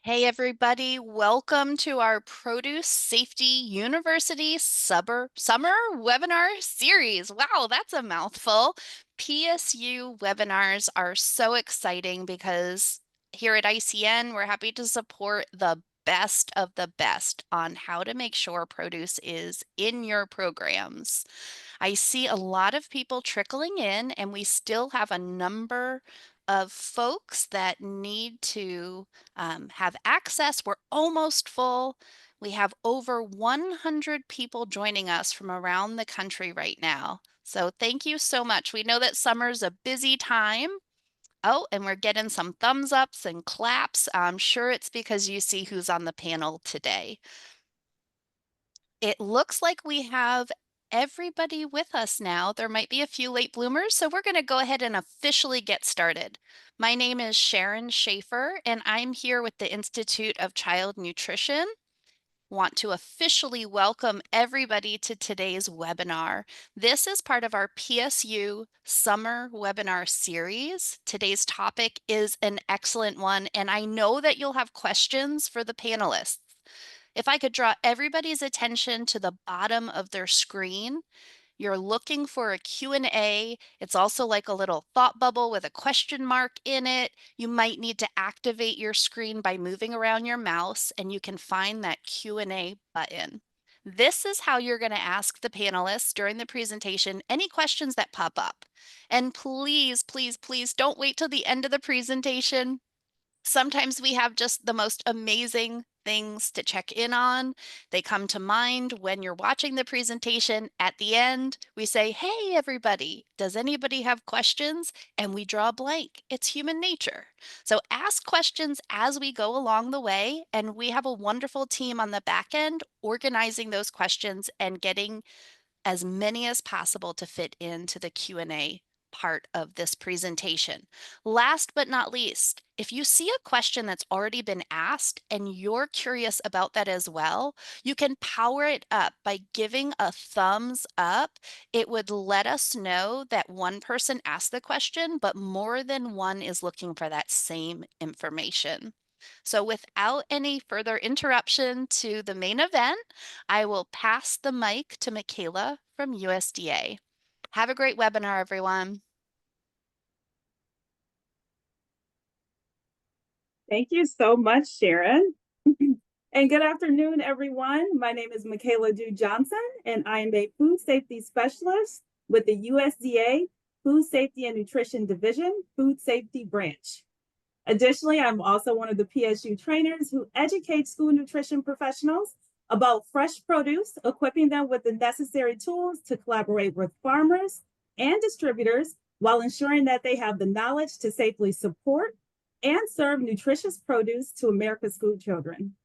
Hey everybody, welcome to our Produce Safety University summer webinar series. Wow, that's a mouthful. PSU webinars are so exciting because here at ICN, we're happy to support the best of the best on how to make sure produce is in your programs. I see a lot of people trickling in, and we still have a number of folks that need to have access. We're almost full. We have over 100 people joining us from around the country right now. So thank you so much. We know that summer's a busy time. Oh, and we're getting some thumbs ups and claps. I'm sure it's because you see who's on the panel today. It looks like we have everybody with us now. There might be a few late bloomers, so we're going to go ahead and officially get started. My name is Sharon Schaefer, and I'm here with the Institute of Child Nutrition. Want to officially welcome everybody to today's webinar. This is part of our PSU summer webinar series. Today's topic is an excellent one, and I know that you'll have questions for the panelists. If I could draw everybody's attention to the bottom of their screen, you're looking for a Q&A. It's also like a little thought bubble with a question mark in it. You might need to activate your screen by moving around your mouse, and you can find that Q&A button. This is how you're going to ask the panelists during the presentation any questions that pop up. And please, please, please don't wait till the end of the presentation. Sometimes we have just the most amazing things to check in on. They come to mind when you're watching the presentation. At the end, we say, hey, everybody, does anybody have questions? And we draw a blank. It's human nature. So ask questions as we go along the way, and we have a wonderful team on the back end organizing those questions and getting as many as possible to fit into the Q&A part of this presentation. Last but not least, if you see a question that's already been asked and you're curious about that as well, you can power it up by giving a thumbs up. It would let us know that one person asked the question, but more than one is looking for that same information. So without any further interruption to the main event, I will pass the mic to Michaela from USDA. Have a great webinar, everyone. Thank you so much, Sharon. And good afternoon, everyone. My name is Michaela Dew Johnson, and I am a food safety specialist with the USDA Food Safety and Nutrition Division, Food Safety Branch. Additionally, I'm also one of the PSU trainers who educate school nutrition professionals about fresh produce, equipping them with the necessary tools to collaborate with farmers and distributors while ensuring that they have the knowledge to safely support and serve nutritious produce to America's school children.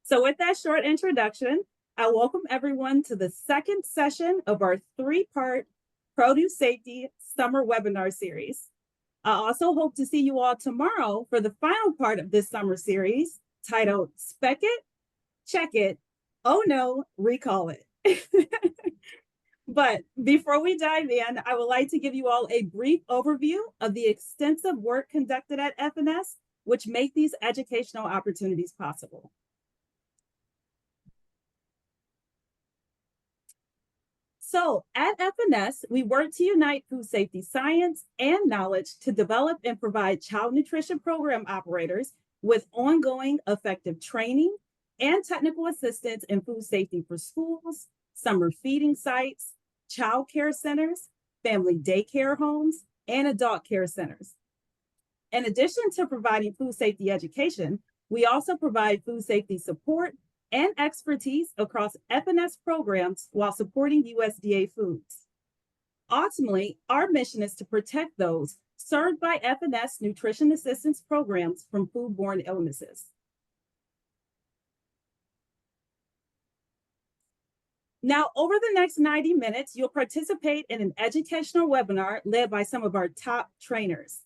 So with that short introduction, I welcome everyone to the second session of our three-part Produce Safety Summer Webinar Series. I also hope to see you all tomorrow for the final part of this summer series titled Spec It, Check It, Oh No, Recall It. But before we dive in, I would like to give you all a brief overview of the extensive work conducted at FNS, which make these educational opportunities possible. So at FNS, we work to unite food safety science and knowledge to develop and provide child nutrition program operators with ongoing effective training and technical assistance in food safety for schools, summer feeding sites, child care centers, family daycare homes, and adult care centers. In addition to providing food safety education, we also provide food safety support and expertise across FNS programs while supporting USDA foods. Ultimately, our mission is to protect those served by FNS nutrition assistance programs from foodborne illnesses. Now, over the next 90 minutes, you'll participate in an educational webinar led by some of our top trainers.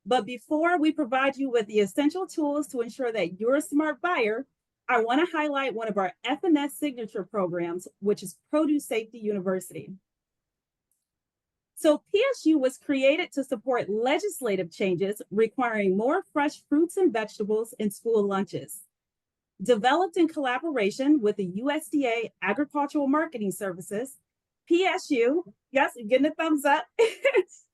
But before we provide you with the essential tools to ensure that you're a smart buyer, I want to highlight one of our FNS signature programs, which is Produce Safety University. So PSU was created to support legislative changes requiring more fresh fruits and vegetables in school lunches. Developed in collaboration with the USDA Agricultural Marketing Services, PSU, yes, you're getting a thumbs up.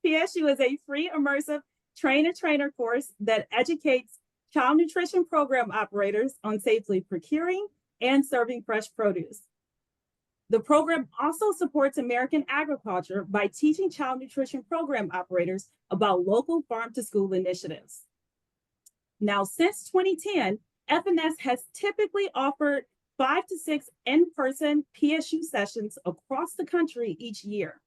PSU is a free immersive trainer course that educates child nutrition program operators on safely procuring and serving fresh produce. The program also supports American agriculture by teaching child nutrition program operators about local farm to school initiatives. Now, since 2010, FNS has typically offered 5 to 6 in-person PSU sessions across the country each year.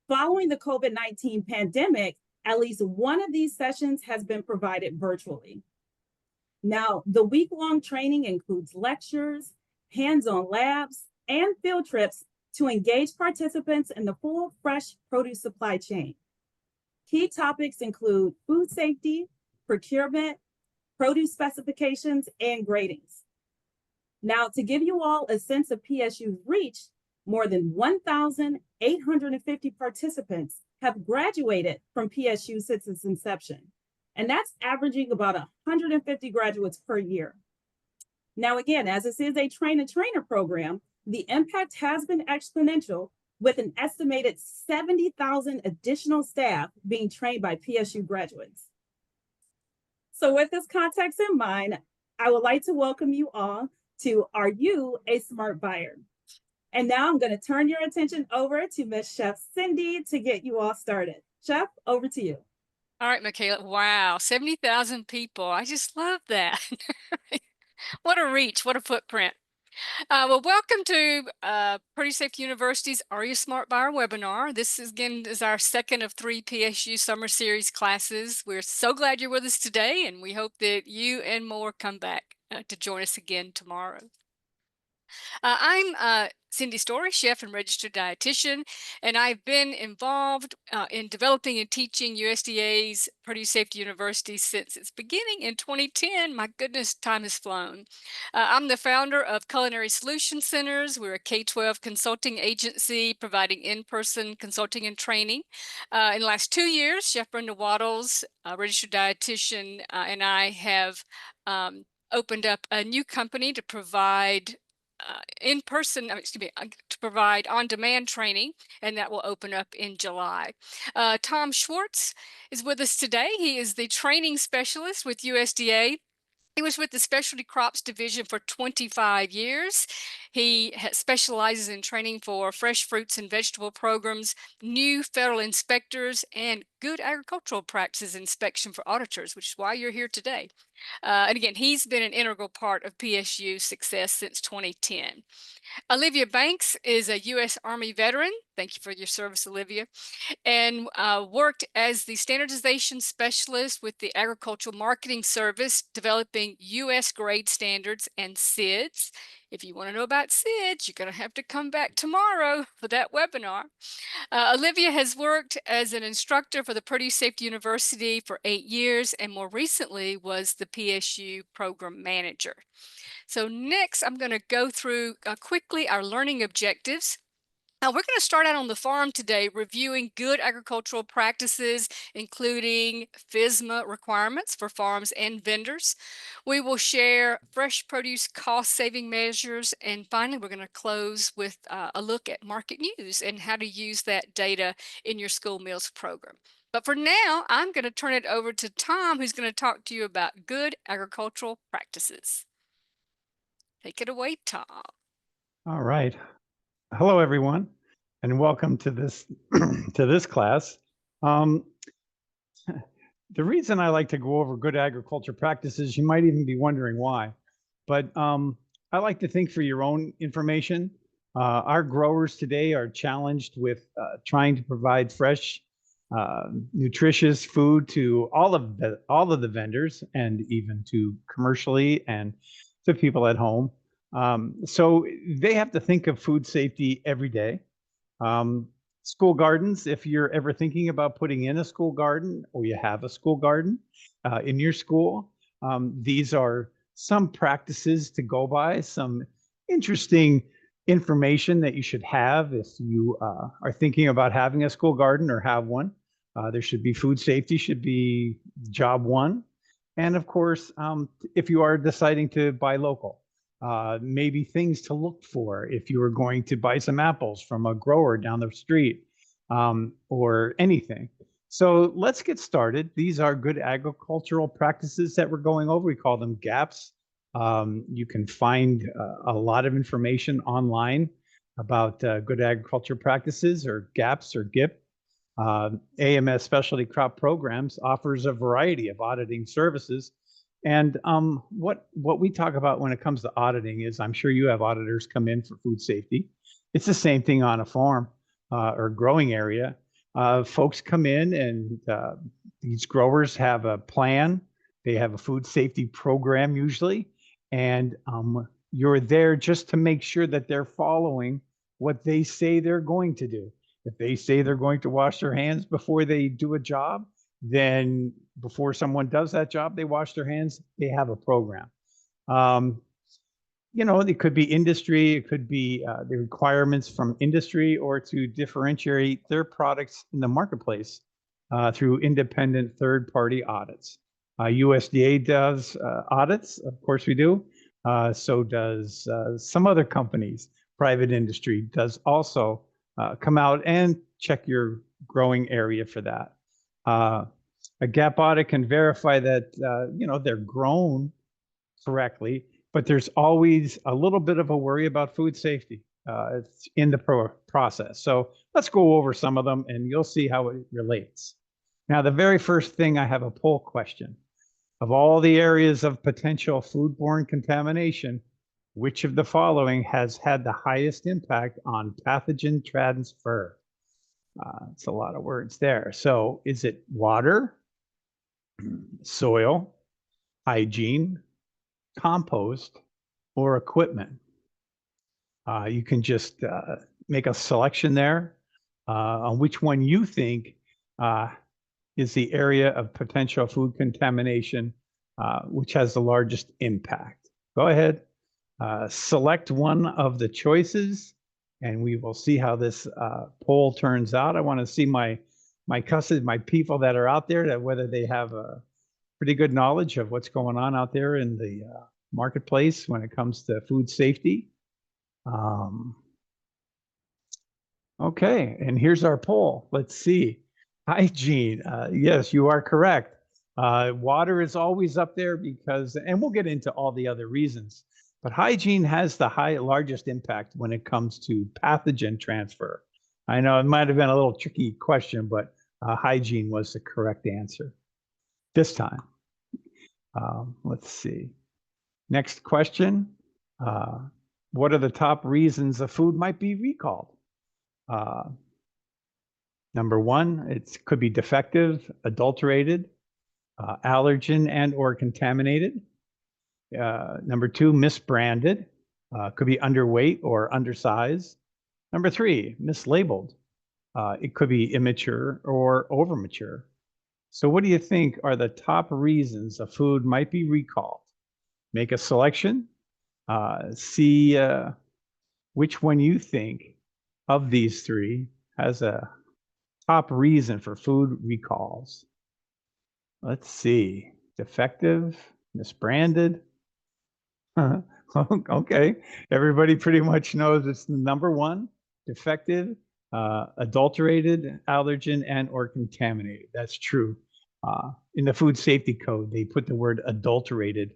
Following the COVID-19 pandemic, at least one of these sessions has been provided virtually. Now, the week-long training includes lectures, hands-on labs, and field trips to engage participants in the full fresh produce supply chain. Key topics include food safety, procurement, produce specifications, and gradings. Now, to give you all a sense of PSU's reach, more than 1,850 participants have graduated from PSU since its inception, and that's averaging about 150 graduates per year. Now, again, as this is a trainer program, the impact has been exponential, with an estimated 70,000 additional staff being trained by PSU graduates. So with this context in mind, I would like to welcome you all to Are You a Smart Buyer? And now I'm going to turn your attention over to Miss Chef Cyndie to get you all started. Chef, over to you. All right, Michaela. Wow, 70,000 people. I just love that. What a reach, what a footprint. Well, welcome to Produce Safety University's Are You Smart Buyer webinar. This is, again, is our second of 3 PSU Summer Series classes. We're so glad you're with us today, and we hope that you and more come back to join us again tomorrow. I'm Cyndie Story, chef and registered dietitian, and I've been involved in developing and teaching USDA's Produce Safety University since its beginning in 2010. My goodness, time has flown. I'm the founder of Culinary Solution Centers. We're a K-12 consulting agency providing in-person consulting and training. In the last 2 years, Chef Brenda Waddles, a registered dietitian, and I have opened up a new company to provide to provide on-demand training, and that will open up in July. Tom Schwartz is with us today. He is the training specialist with USDA. He was with the Specialty Crops Division for 25 years. He specializes in training for fresh fruits and vegetable programs, new federal inspectors, and good agricultural practices inspection for auditors, which is why you're here today. And again, he's been an integral part of PSU's success since 2010. Olivia Banks is a U.S. Army veteran. Thank you for your service, Olivia. And worked as the standardization specialist with the Agricultural Marketing Service, developing U.S. grade standards and SIDS. If you want to know about SIDS, you're going to have to come back tomorrow for that webinar. Olivia has worked as an instructor for the Produce Safety University for 8 years, and more recently was the PSU program manager. So next, I'm going to go through quickly our learning objectives. We're going to start out on the farm today, reviewing good agricultural practices, including FSMA requirements for farms and vendors. We will share fresh produce cost-saving measures, and finally, we're going to close with a look at market news and how to use that data in your school meals program. But for now, I'm going to turn it over to Tom, who's going to talk to you about good agricultural practices. Take it away, Tom. All right. Hello, everyone, and welcome to this to this class. The reason I like to go over good agriculture practices, you might even be wondering why, but I like to think for your own information. Our growers today are challenged with trying to provide fresh, nutritious food to all of the vendors, and even to commercially and to people at home. So they have to think of food safety every day. School gardens, if you're ever thinking about putting in a school garden, or you have a school garden in your school, these are some practices to go by, some interesting information that you should have if you are thinking about having a school garden or have one. There should be food safety, should be job one. And of course, if you are deciding to buy local, maybe things to look for if you were going to buy some apples from a grower down the street, or anything. So let's get started. These are good agricultural practices that we're going over. We call them GAPs. You can find a lot of information online about good agriculture practices, or GAPs or GIP. AMS Specialty Crop Programs offers a variety of auditing services. And what we talk about when it comes to auditing is, I'm sure you have auditors come in for food safety. It's the same thing on a farm or growing area. Folks come in and these growers have a plan. They have a food safety program usually. And you're there just to make sure that they're following what they say they're going to do. If they say they're going to wash their hands before they do a job, then before someone does that job, they wash their hands. They have a program. You know, it could be industry, it could be the requirements from industry, or to differentiate their products in the marketplace through independent third-party audits. USDA does audits, of course we do. So does some other companies. Private industry does also come out and check your growing area for that. A GAP audit can verify that you know, they're grown correctly, but there's always a little bit of a worry about food safety in the process. So let's go over some of them and you'll see how it relates. Now, the very first thing, I have a poll question. Of all the areas of potential foodborne contamination, which of the following has had the highest impact on pathogen transfer? It's a lot of words there. So is it water, soil, hygiene, compost, or equipment? You can just make a selection there on which one you think is the area of potential food contamination which has the largest impact. Go ahead, select one of the choices, and we will see how this poll turns out. I want to see my customers, my people that are out there, that whether they have a pretty good knowledge of what's going on out there in the marketplace when it comes to food safety. Okay, and here's our poll. Let's see. Hygiene. Yes, you are correct. Water is always up there because, and we'll get into all the other reasons, but hygiene has the largest impact when it comes to pathogen transfer. I know it might have been a little tricky question, but hygiene was the correct answer this time. Let's see. Next question. What are the top reasons a food might be recalled? Number one, it could be defective, adulterated, allergen and or contaminated. Number two, misbranded, could be underweight or undersized. Number three, mislabeled. It could be immature or overmature. So what do you think are the top reasons a food might be recalled? Make a selection, see which one you think of these three has a top reason for food recalls. Let's see, defective, misbranded. Okay, everybody pretty much knows it's the number one, defective, adulterated, allergen, and or contaminated. That's true. In the food safety code, they put the word adulterated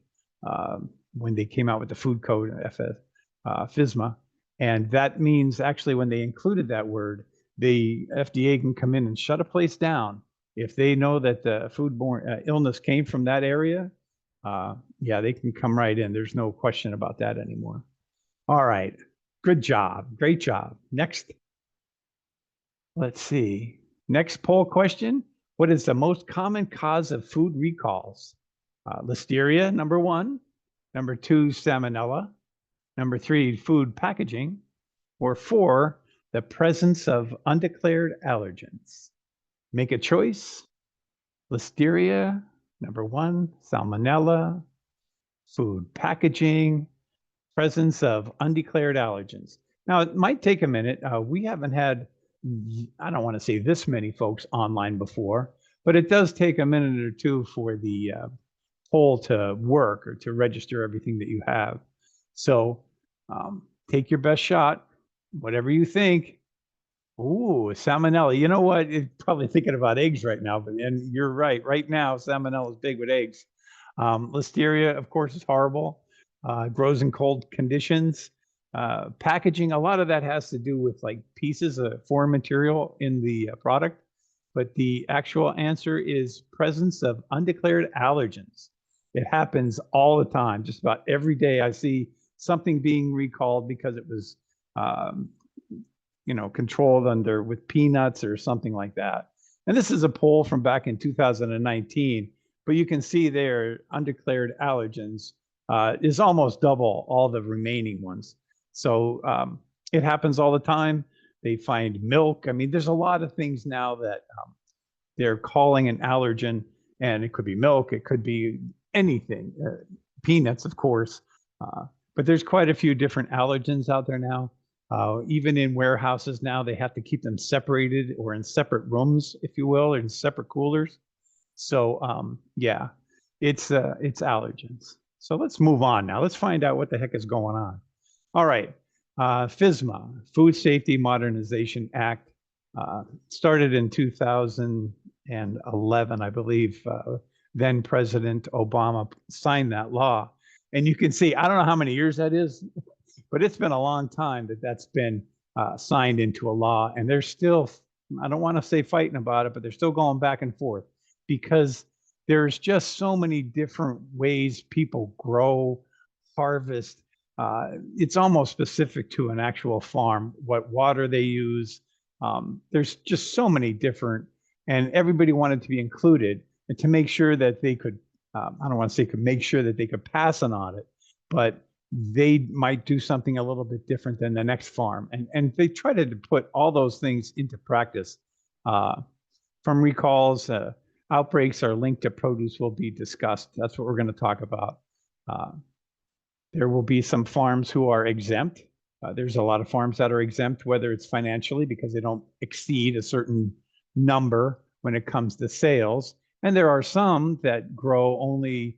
when they came out with the food code, FSMA. And that means actually when they included that word, the FDA can come in and shut a place down if they know that the foodborne illness came from that area. Yeah, they can come right in. There's no question about that anymore. All right, good job, great job. Next, let's see. Next poll question. What is the most common cause of food recalls? Listeria, number one. Number two, salmonella. Number three, food packaging. Or four, the presence of undeclared allergens. Make a choice. Listeria, number one, salmonella, food packaging, presence of undeclared allergens. Now, it might take a minute. We haven't had, I don't want to say this many folks online before, but it does take a minute or two for the poll to work or to register everything that you have. So take your best shot, whatever you think. Ooh, salmonella. You know what? You're probably thinking about eggs right now, but and you're right. Right now, salmonella is big with eggs. Listeria, of course, is horrible. Grows in cold conditions. Packaging, a lot of that has to do with like pieces of foreign material in the product. But the actual answer is presence of undeclared allergens. It happens all the time. Just about every day I see something being recalled because it was controlled under with peanuts or something like that. And this is a poll from back in 2019, but you can see there undeclared allergens is almost double all the remaining ones. So it happens all the time. They find milk. I mean, there's a lot of things now that they're calling an allergen, and it could be milk, it could be anything, peanuts, of course. But there's quite a few different allergens out there now. Even in warehouses now, they have to keep them separated or in separate rooms, if you will, or in separate coolers. So yeah, it's allergens. So let's move on now. Let's find out what the heck is going on. All right, FSMA, Food Safety Modernization Act, started in 2011, I believe. Then President Obama signed that law. And you can see, I don't know how many years that is, but it's been a long time that that's been signed into a law. And they're still, I don't want to say fighting about it, but they're still going back and forth because there's just so many different ways people grow, harvest. It's almost specific to an actual farm, what water they use. There's just so many different, and everybody wanted to be included and to make sure that they could, I don't want to say could make sure that they could pass an audit, but they might do something a little bit different than the next farm. And they try to put all those things into practice. From recalls, outbreaks are linked to produce will be discussed. That's what we're going to talk about. There will be some farms who are exempt. There's a lot of farms that are exempt, whether it's financially because they don't exceed a certain number when it comes to sales. And there are some that grow only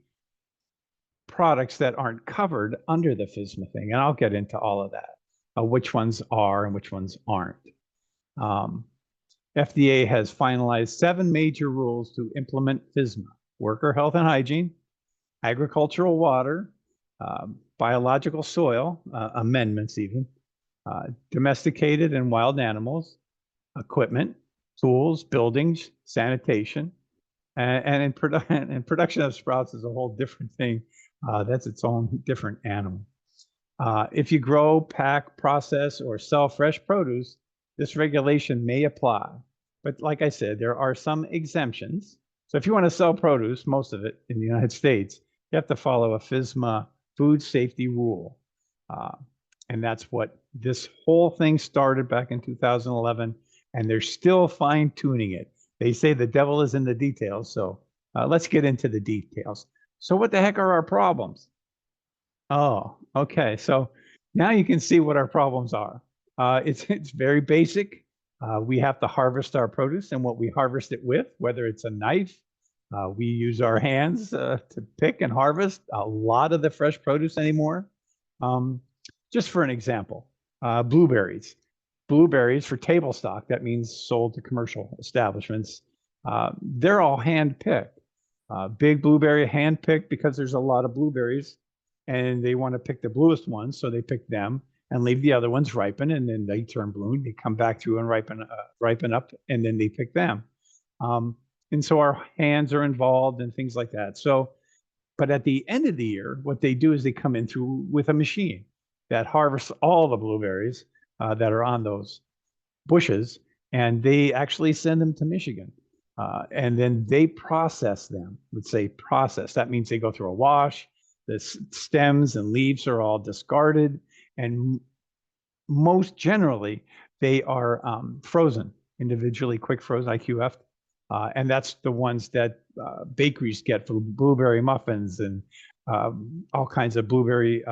products that aren't covered under the FSMA thing. And I'll get into all of that, which ones are and which ones aren't. FDA has finalized 7 major rules to implement FSMA: worker health and hygiene, agricultural water, biological soil, amendments even, domesticated and wild animals, equipment, tools, buildings, sanitation, and in production of sprouts is a whole different thing. That's its own different animal. If you grow, pack, process, or sell fresh produce, this regulation may apply. But like I said, there are some exemptions. So if you want to sell produce, most of it in the United States, you have to follow a FSMA food safety rule. And that's what this whole thing started back in 2011, and they're still fine tuning it. They say the devil is in the details. So let's get into the details. So what the heck are our problems? Oh, okay. So now you can see what our problems are. It's very basic. We have to harvest our produce and what we harvest it with, whether it's a knife. We use our hands to pick and harvest a lot of the fresh produce anymore. Just for an example, blueberries. Blueberries for table stock, that means sold to commercial establishments. They're all hand-picked. Big blueberry hand-picked because there's a lot of blueberries and they want to pick the bluest ones, so they pick them and leave the other ones ripen, and then they turn blue. They come back through and ripen up, and then they pick them. And so our hands are involved and things like that. So, but at the end of the year, what they do is they come in through with a machine that harvests all the blueberries that are on those bushes, and they actually send them to Michigan. And then they process them. Let's say process. That means they go through a wash. The stems and leaves are all discarded. And most generally, they are frozen, individually quick frozen, IQF. And that's the ones that bakeries get for blueberry muffins and all kinds of blueberry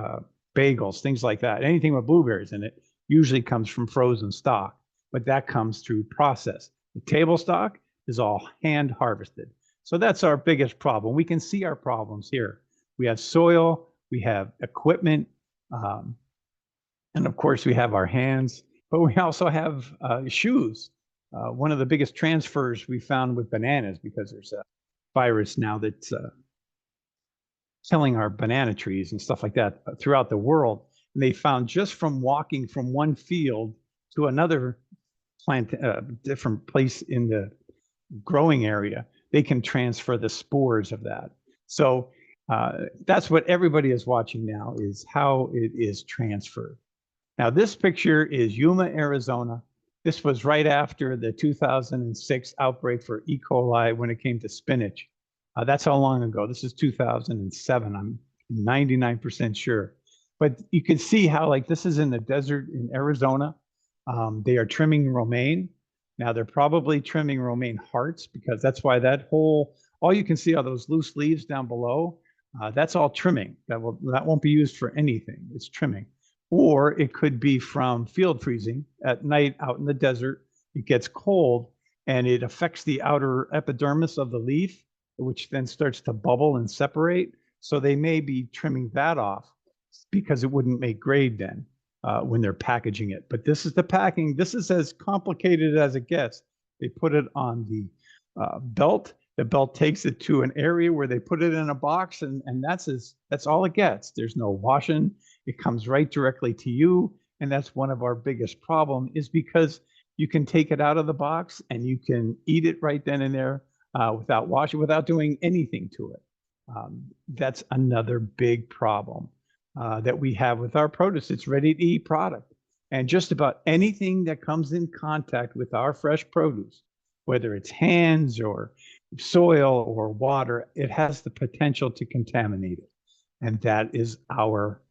bagels, things like that. Anything with blueberries in it, usually comes from frozen stock, but that comes through process. The table stock is all hand harvested. So that's our biggest problem. We can see our problems here. We have soil, we have equipment, and of course we have our hands, but we also have shoes. One of the biggest transfers we found with bananas, because there's a virus now that's killing our banana trees and stuff like that throughout the world. And they found just from walking from one field to another plant, different place in the growing area, they can transfer the spores of that. So that's what everybody is watching now, is how it is transferred. Now, this picture is Yuma, Arizona. This was right after the 2006 outbreak for E. coli when it came to spinach. That's how long ago. This is 2007. I'm 99% sure. But you can see how, like, this is in the desert in Arizona. They are trimming romaine. Now, they're probably trimming romaine hearts, because that's why that whole, all you can see are those loose leaves down below. That's all trimming. That won't be used for anything. It's trimming. Or it could be from field freezing at night out in the desert. It gets cold and it affects the outer epidermis of the leaf, which then starts to bubble and separate. So they may be trimming that off because it wouldn't make grade then when they're packaging it. But this is the packing. This is as complicated as it gets. They put it on the belt. The belt takes it to an area where they put it in a box, and that's all it gets. There's no washing. It comes right directly to you. And that's one of our biggest problem, is because you can take it out of the box and you can eat it right then and there without washing, without doing anything to it. That's another big problem that we have with our produce. It's ready to eat product. And just about anything that comes in contact with our fresh produce, whether it's hands or soil or water, it has the potential to contaminate it. And that is our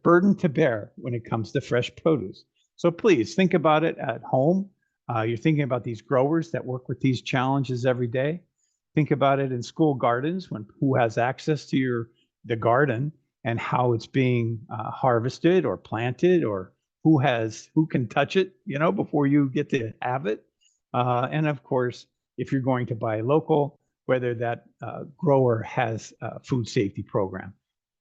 burden to bear when it comes to fresh produce. So please think about it at home. You're thinking about these growers that work with these challenges every day. Think about it in school gardens, when who has access to the garden and how it's being harvested or planted, or who can touch it, before you get to have it. And of course, if you're going to buy local, whether that grower has a food safety program.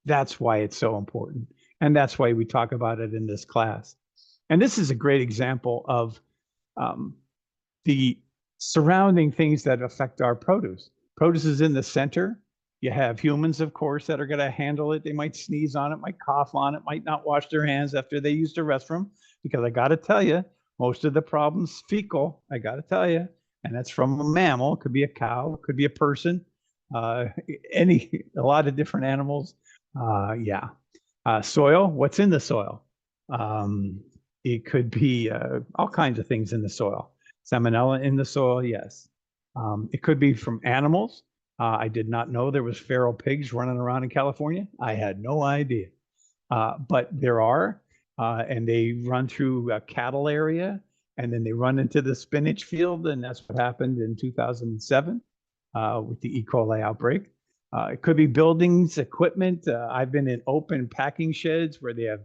That's why it's so important. And that's why we talk about it in this class. And this is a great example of the surrounding things that affect our produce. Produce is in the center. You have humans, of course, that are going to handle it. They might sneeze on it, might cough on it, might not wash their hands after they use the restroom, because I got to tell you, most of the problems fecal, I got to tell you, and that's from a mammal. It could be a cow, it could be a person, a lot of different animals. Soil, what's in the soil? It could be all kinds of things in the soil. Salmonella in the soil, yes. It could be from animals. I did not know there was feral pigs running around in California. I had no idea. But there are, and they run through a cattle area, and then they run into the spinach field, and that's what happened in 2007 with the E. coli outbreak. It could be buildings, equipment. I've been in open packing sheds where they have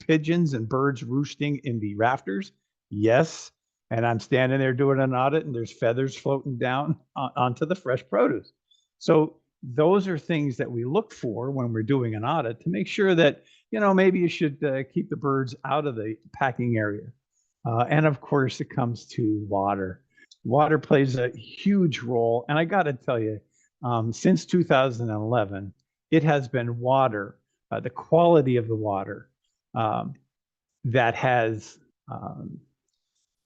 pigeons and birds roosting in the rafters. Yes. And I'm standing there doing an audit, and there's feathers floating down onto the fresh produce. So those are things that we look for when we're doing an audit, to make sure that, maybe you should keep the birds out of the packing area. And of course, it comes to water. Water plays a huge role. And I got to tell you, since 2011, it has been water, the quality of the water, that has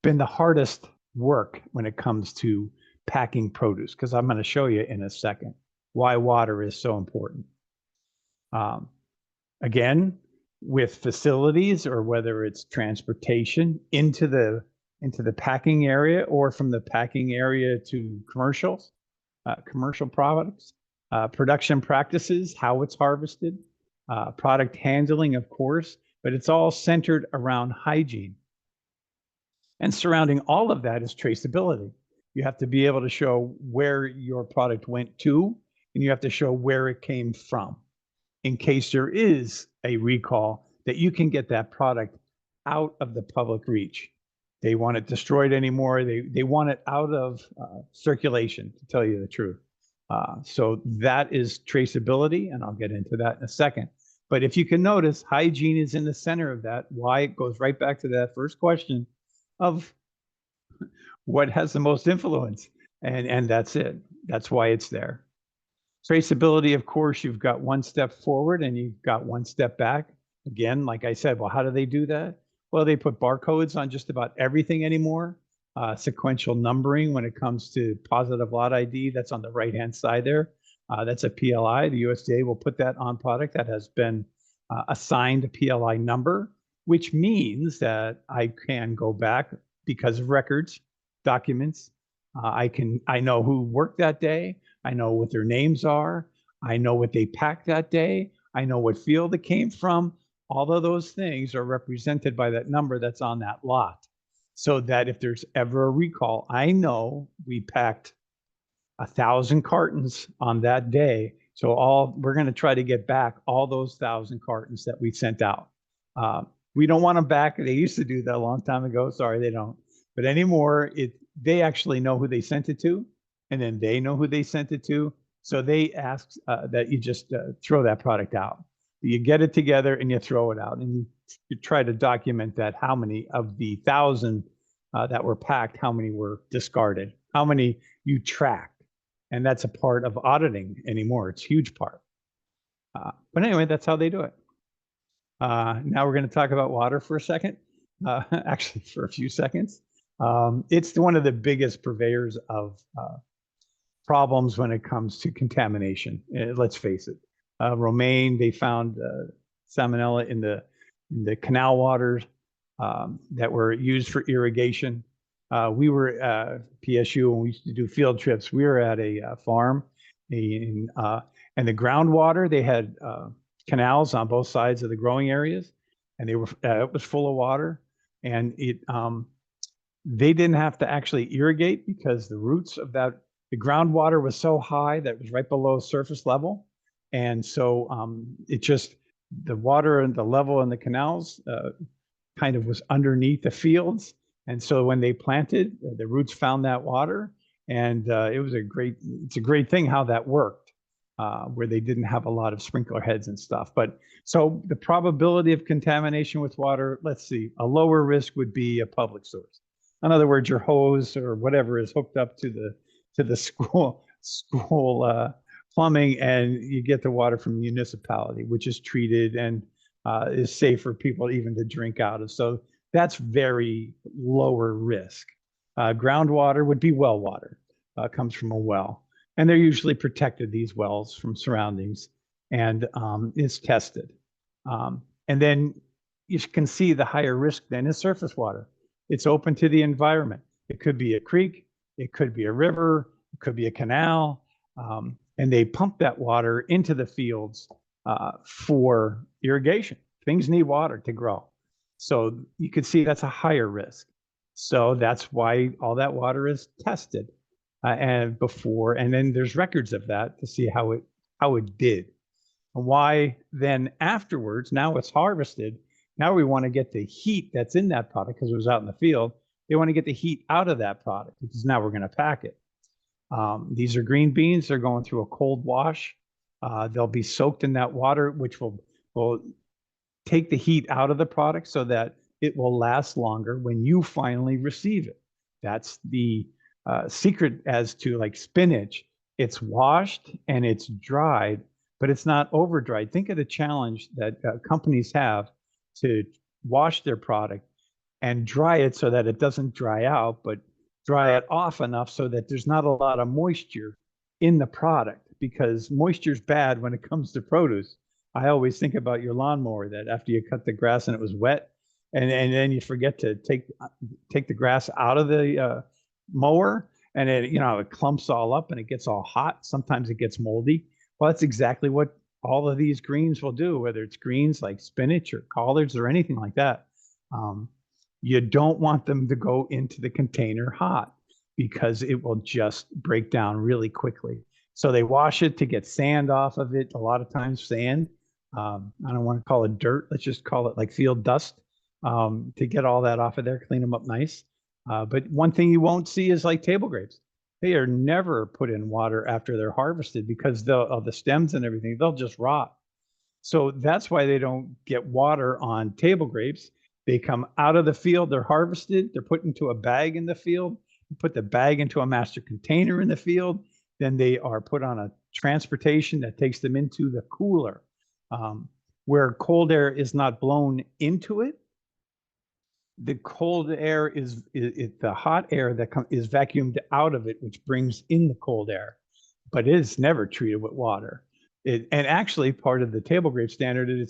been the hardest work when it comes to packing produce, because I'm going to show you in a second why water is so important. Again, with facilities, or whether it's transportation into the packing area, or from the packing area to commercial products, production practices, how it's harvested, product handling, of course, but it's all centered around hygiene. And surrounding all of that is traceability. You have to be able to show where your product went to, and you have to show where it came from, in case there is a recall, that you can get that product out of the public reach. They want it destroyed anymore. They want it out of circulation, to tell you the truth. So that is traceability, and I'll get into that in a second. But if you can notice, hygiene is in the center of that. Why? It goes right back to that first question of what has the most influence, and that's it. That's why it's there. Traceability, of course, you've got one step forward and you've got one step back. Again, like I said, well, how do they do that? Well, they put barcodes on just about everything anymore. Sequential numbering when it comes to positive lot ID, that's on the right-hand side there. That's a PLI. The USDA will put that on product that has been assigned a PLI number, which means that I can go back because of records, documents. I know who worked that day. I know what their names are. I know what they packed that day. I know what field it came from. All of those things are represented by that number that's on that lot. So that if there's ever a recall, I know we packed 1,000 cartons on that day. So we're going to try to get back all those 1,000 cartons that we sent out. We don't want them back. They used to do that a long time ago. Sorry, they don't. But anymore, they actually know who they sent it to, and then they know who they sent it to. So they ask that you just throw that product out. You get it together and you throw it out, and you try to document that how many of the 1,000 that were packed, how many were discarded, how many you tracked. And that's a part of auditing anymore. It's a huge part. But anyway, that's how they do it. Now we're going to talk about water for a second, actually for a few seconds. It's one of the biggest purveyors of problems when it comes to contamination. Let's face it. Romaine, they found salmonella in the canal waters that were used for irrigation. We were at PSU when we used to do field trips. We were at a farm, and the groundwater, they had canals on both sides of the growing areas, and they were it was full of water, and they didn't have to actually irrigate because the roots of the groundwater was so high that it was right below surface level. And so the water and the level in the canals kind of was underneath the fields. And so when they planted, the roots found that water, and it's a great thing how that worked, where they didn't have a lot of sprinkler heads and stuff. But so the probability of contamination with water, let's see, a lower risk would be a public source. In other words, your hose or whatever is hooked up to the school plumbing, and you get the water from the municipality, which is treated and is safe for people even to drink out of. So that's very lower risk. Groundwater would be well water, comes from a well. And they're usually protected, these wells, from surroundings, and is tested. And then you can see the higher risk then is surface water. It's open to the environment. It could be a creek, it could be a river, it could be a canal, and they pump that water into the fields for irrigation. Things need water to grow. So you can see that's a higher risk. So that's why all that water is tested and then there's records of that to see how it did. And why then afterwards, now it's harvested. Now we want to get the heat that's in that product because it was out in the field. They want to get the heat out of that product because now we're going to pack it. These are green beans. They're going through a cold wash. They'll be soaked in that water, which will take the heat out of the product so that it will last longer when you finally receive it. That's the secret as to like spinach. It's washed and it's dried, but it's not over dried. Think of the challenge that companies have to wash their product and dry it so that it doesn't dry out, but dry it off enough so that there's not a lot of moisture in the product, because moisture is bad when it comes to produce. I always think about your lawnmower, that after you cut the grass and it was wet, and then you forget to take the grass out of the mower, and it clumps all up and it gets all hot. Sometimes it gets moldy. Well, that's exactly what all of these greens will do, whether it's greens like spinach or collards or anything like that. You don't want them to go into the container hot because it will just break down really quickly. So they wash it to get sand off of it. A lot of times sand. I don't want to call it dirt. Let's just call it like field dust. to get all that off of there, clean them up nice. But one thing you won't see is like table grapes. They are never put in water after they're harvested because of the stems and everything, they'll just rot. So that's why they don't get water on table grapes. They come out of the field, they're harvested, they're put into a bag in the field, you put the bag into a master container in the field, then they are put on a transportation that takes them into the cooler, where cold air is not blown into it. The cold air is the hot air that is vacuumed out of it, which brings in the cold air, but it is never treated with water. And actually, part of the table grape standard, it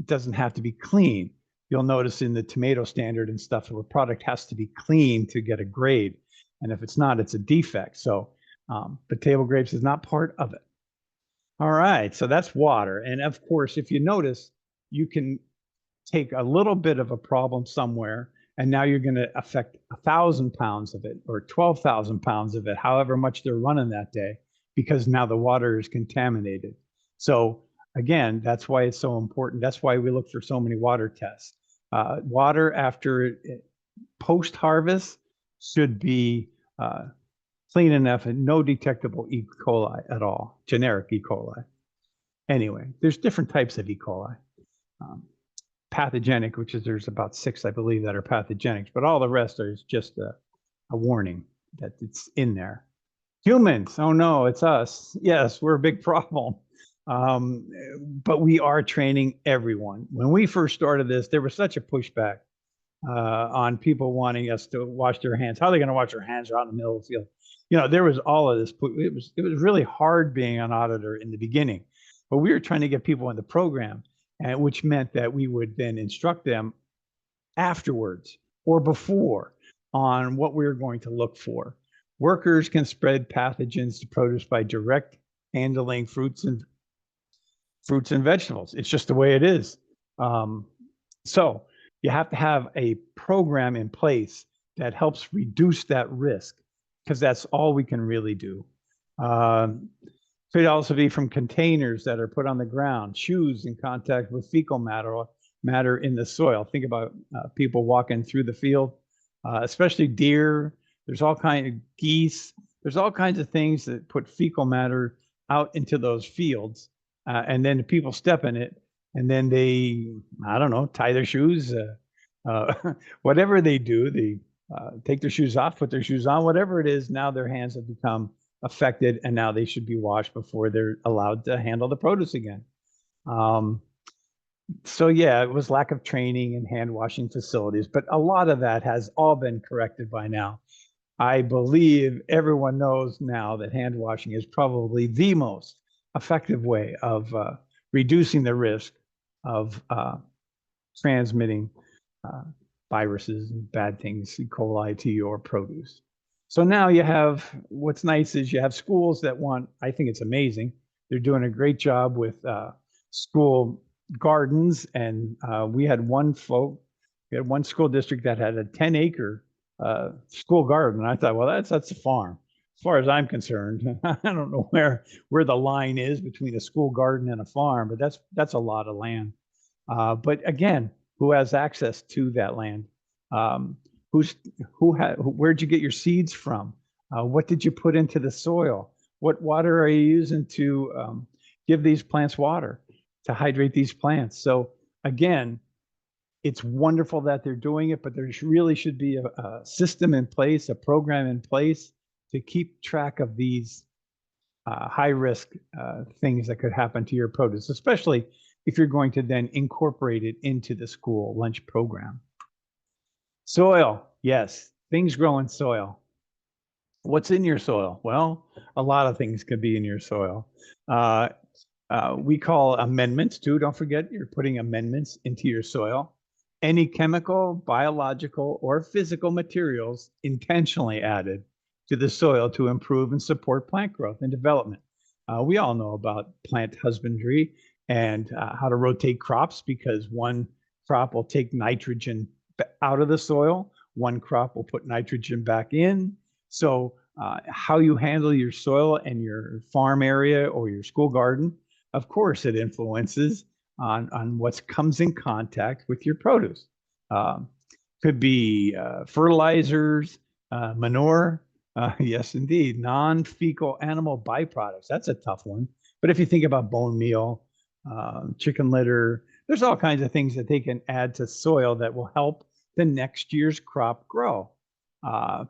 doesn't have to be clean. You'll notice in the tomato standard and stuff, the product has to be clean to get a grade, and if it's not, it's a defect. So, but table grapes is not part of it. All right, so that's water, and of course, if you notice, you can take a little bit of a problem somewhere, and now you're going to affect 1,000 pounds of it or 12,000 pounds of it, however much they're running that day, because now the water is contaminated. So again, that's why it's so important. That's why we look for so many water tests. Water after post-harvest should be clean enough and no detectable E. coli at all, generic E. coli. Anyway, there's different types of E. coli. Pathogenic, which is there's about 6, I believe, that are pathogenic, but all the rest are just a warning that it's in there. Humans, oh no, it's us. Yes, we're a big problem. But we are training everyone. When we first started this, there was such a pushback on people wanting us to wash their hands. How are they going to wash their hands out in the middle of the field? You know, there was all of this. It was really hard being an auditor in the beginning, but we were trying to get people in the program, which meant that we would then instruct them afterwards or before on what we were going to look for. Workers can spread pathogens to produce by direct handling fruits and vegetables. It's just the way it is. So you have to have a program in place that helps reduce that risk, because that's all we can really do. Could also be from containers that are put on the ground, shoes in contact with fecal matter in the soil. Think about people walking through the field, especially deer. There's all kinds of geese. There's all kinds of things that put fecal matter out into those fields, and then people step in it, and then they, I don't know, tie their shoes, whatever they do, they take their shoes off, put their shoes on, whatever it is. Now their hands have become affected, and now they should be washed before they're allowed to handle the produce again. So yeah, it was lack of training in hand washing facilities, but a lot of that has all been corrected by now. I believe everyone knows now that hand washing is probably the most effective way of reducing the risk of transmitting viruses and bad things, E. coli, to your produce. So now you have, what's nice is you have schools that want, I think it's amazing, they're doing a great job with school gardens, and we had one school district that had a 10-acre school garden. I thought, well, that's a farm. As far as I'm concerned, I don't know where the line is between a school garden and a farm, but that's a lot of land. But again, who has access to that land? Where'd you get your seeds from? What did you put into the soil? What water are you using to give these plants water, to hydrate these plants? So again, it's wonderful that they're doing it, but there really should be a system in place, a program in place to keep track of these high-risk things that could happen to your produce, especially if you're going to then incorporate it into the school lunch program. Soil, yes, things grow in soil. What's in your soil? Well, a lot of things could be in your soil. We call amendments too. Don't forget, you're putting amendments into your soil. Any chemical, biological, or physical materials intentionally added to the soil to improve and support plant growth and development. We all know about plant husbandry and how to rotate crops, because one crop will take nitrogen out of the soil, one crop will put nitrogen back in. So how you handle your soil and your farm area or your school garden, of course, it influences on what comes in contact with your produce. Um, could be fertilizers, manure. Yes, indeed. Non-fecal animal byproducts. That's a tough one. But if you think about bone meal, chicken litter, there's all kinds of things that they can add to soil that will help the next year's crop grow.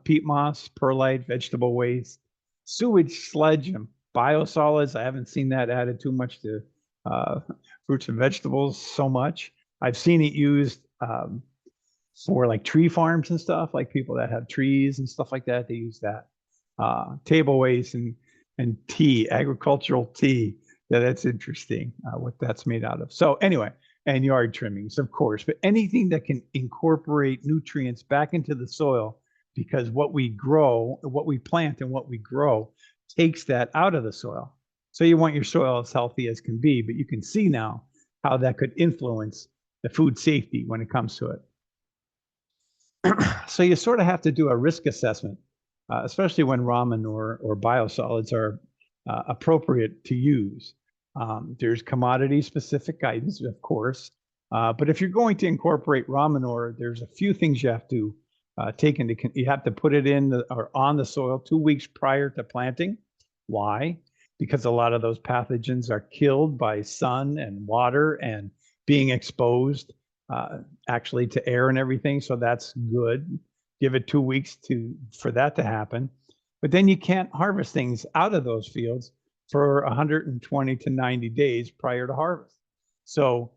Peat moss, perlite, vegetable waste, sewage sludge, and biosolids. I haven't seen that added too much to fruits and vegetables so much. I've seen it used for like tree farms and stuff, like people that have trees and stuff like that. They use that. Table waste and tea, agricultural tea. That's interesting what that's made out of. So anyway, and yard trimmings, of course, but anything that can incorporate nutrients back into the soil, because what we grow, what we plant and what we grow takes that out of the soil. So you want your soil as healthy as can be, but you can see now how that could influence the food safety when it comes to it. So you sort of have to do a risk assessment, especially when raw manure or biosolids are appropriate to use. There's commodity-specific guidance, of course, but if you're going to incorporate raw manure, there's a few things you have to take into. You have to put it in or on the soil 2 weeks prior to planting. Why? Because a lot of those pathogens are killed by sun and water and being exposed actually to air and everything. So that's good. Give it 2 weeks for that to happen. But then you can't harvest things out of those fields for 120 to 90 days prior to harvest. So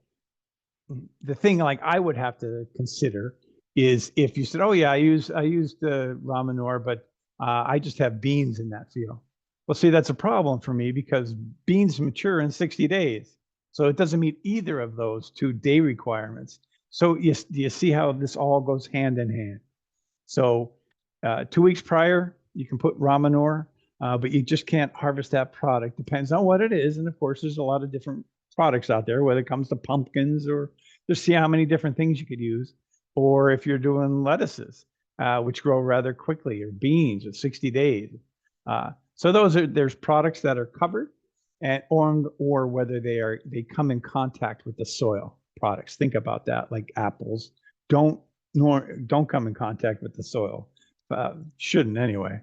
the thing like I would have to consider is if you said, oh yeah, I used the raw manure, but I just have beans in that field. Well, see, that's a problem for me because beans mature in 60 days. So it doesn't meet either of those 2 day requirements. So you see how this all goes hand in hand. So 2 weeks prior, you can put raw manure, but you just can't harvest that product. Depends on what it is. And of course, there's a lot of different products out there, whether it comes to pumpkins or just see how many different things you could use. Or if you're doing lettuces, which grow rather quickly, or beans at 60 days. So there's products that are covered or whether they come in contact with the soil products. Think about that, like apples don't come in contact with the soil. Shouldn't anyway.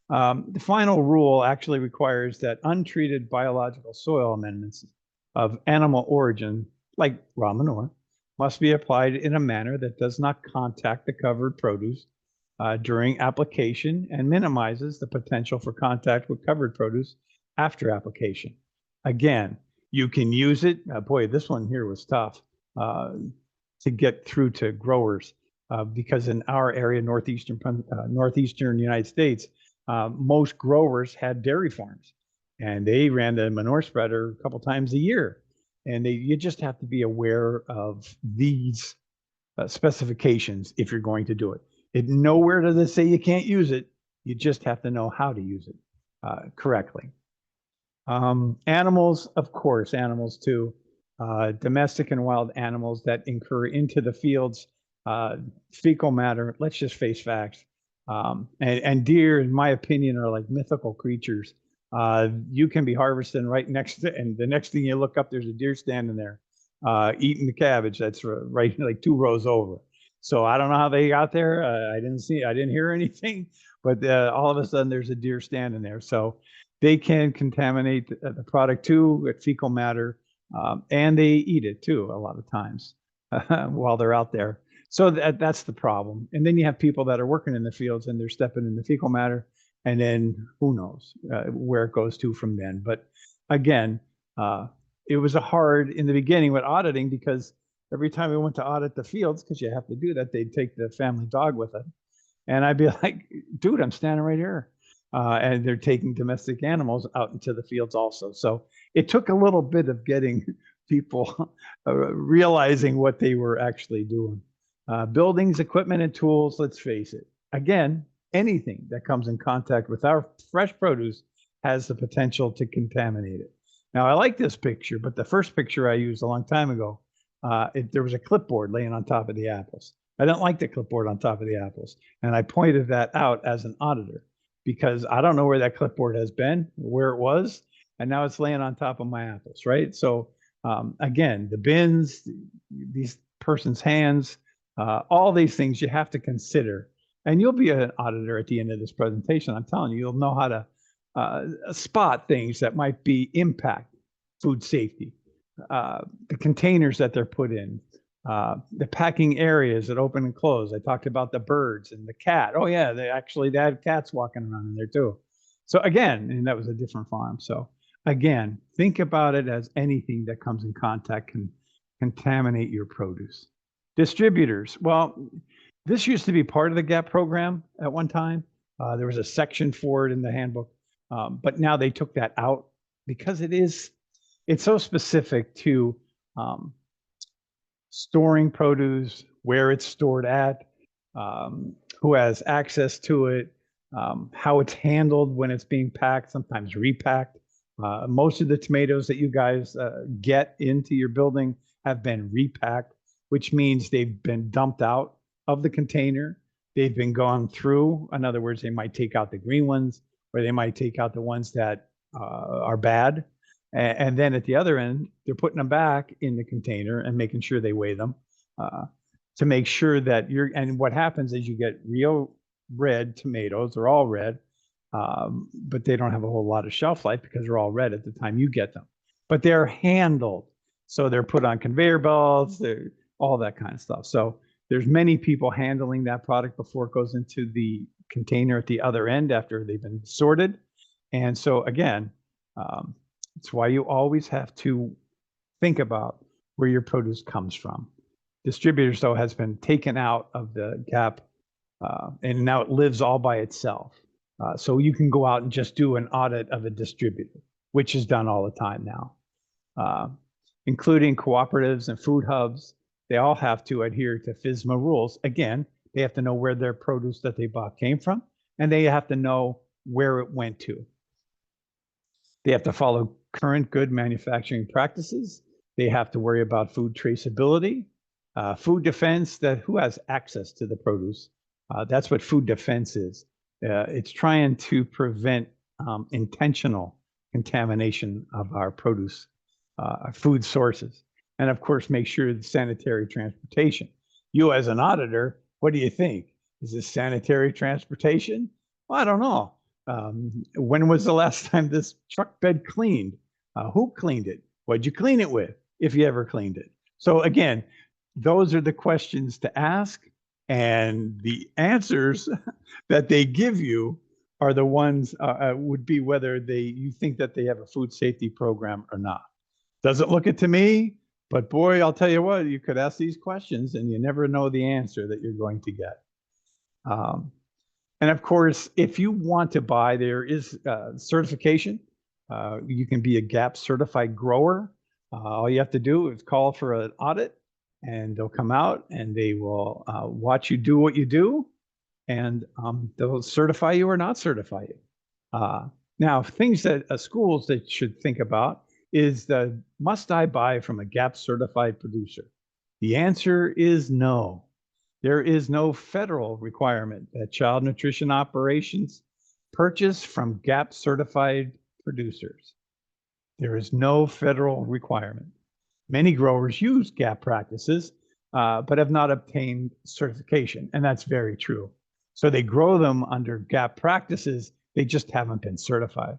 The final rule actually requires that untreated biological soil amendments of animal origin, like raw manure, must be applied in a manner that does not contact the covered produce during application and minimizes the potential for contact with covered produce after application. Again, you can use it. Boy, this one here was tough to get through to growers because in our area, northeastern United States, most growers had dairy farms and they ran the manure spreader a couple times a year. And you just have to be aware of these specifications if you're going to do it. Nowhere does it say you can't use it. You just have to know how to use it correctly. Animals, of course, animals too. Domestic and wild animals that incur into the fields fecal matter. Let's just face facts. And deer, in my opinion, are like mythical creatures. You can be harvesting right next to, and the next thing you look up, there's a deer standing there eating the cabbage. That's right, like 2 rows over. So I don't know how they got there. I didn't hear anything, but all of a sudden there's a deer standing there. So they can contaminate the product too with fecal matter, and they eat it too a lot of times while they're out there. So that's the problem. And then you have people that are working in the fields and they're stepping in the fecal matter, and then who knows where it goes to from then. But again, it was hard in the beginning with auditing because every time we went to audit the fields, because you have to do that, they'd take the family dog with it. And I'd be like, dude, I'm standing right here. And they're taking domestic animals out into the fields also. So it took a little bit of getting people realizing what they were actually doing. Buildings, equipment, and tools, let's face it. Again, anything that comes in contact with our fresh produce has the potential to contaminate it. Now, I like this picture, but the first picture I used a long time ago, there was a clipboard laying on top of the apples. I don't like the clipboard on top of the apples. And I pointed that out as an auditor because I don't know where that clipboard has been, where it was, and now it's laying on top of my apples, right? So again, the bins, these person's hands, All these things you have to consider. And you'll be an auditor at the end of this presentation. I'm telling you, you'll know how to spot things that might be impact food safety, the containers that they're put in, the packing areas that open and close. I talked about the birds and the cat. Oh yeah, they had cats walking around in there too. So again, and that was a different farm. So again, think about it as anything that comes in contact can contaminate your produce. Distributors. Well, this used to be part of the GAP program at one time. There was a section for it in the handbook, but now they took that out because it's so specific to storing produce, where it's stored at, who has access to it, how it's handled when it's being packed, sometimes repacked. Most of the tomatoes that you guys get into your building have been repacked, which means they've been dumped out of the container. They've been gone through. In other words, they might take out the green ones, or they might take out the ones that are bad. And then at the other end, they're putting them back in the container and making sure they weigh them to make sure that and what happens is you get real red tomatoes. They're all red, but they don't have a whole lot of shelf life because they're all red at the time you get them. But they're handled. So they're put on conveyor belts, all that kind of stuff. So there's many people handling that product before it goes into the container at the other end after they've been sorted. And so again, it's why you always have to think about where your produce comes from. Distributors, though, has been taken out of the GAP, and now it lives all by itself. So you can go out and just do an audit of a distributor, which is done all the time now, including cooperatives and food hubs. They all have to adhere to FSMA rules. Again, they have to know where their produce that they bought came from, and they have to know where it went to. They have to follow current good manufacturing practices. They have to worry about food traceability, food defense, that who has access to the produce. That's what food defense is. It's trying to prevent intentional contamination of our produce, our food sources. And of course, make sure the sanitary transportation. You as an auditor, what do you think? Is this sanitary transportation? Well, I don't know. When was the last time this truck bed cleaned? Who cleaned it? What'd you clean it with, if you ever cleaned it? So again, those are the questions to ask, and the answers that they give you are the ones would be whether you think that they have a food safety program or not. Doesn't look it to me, but boy, I'll tell you what, you could ask these questions and you never know the answer that you're going to get. And of course, if you want to buy, there is certification. You can be a GAP certified grower. All you have to do is call for an audit, and they'll come out and they will watch you do what you do, and they'll certify you or not certify you. Now, things that schools that should think about is must I buy from a GAP certified producer? The answer is no. There is no federal requirement that child nutrition operations purchase from GAP certified producers. There is no federal requirement. Many growers use GAP practices, but have not obtained certification, and that's very true. So they grow them under GAP practices, they just haven't been certified.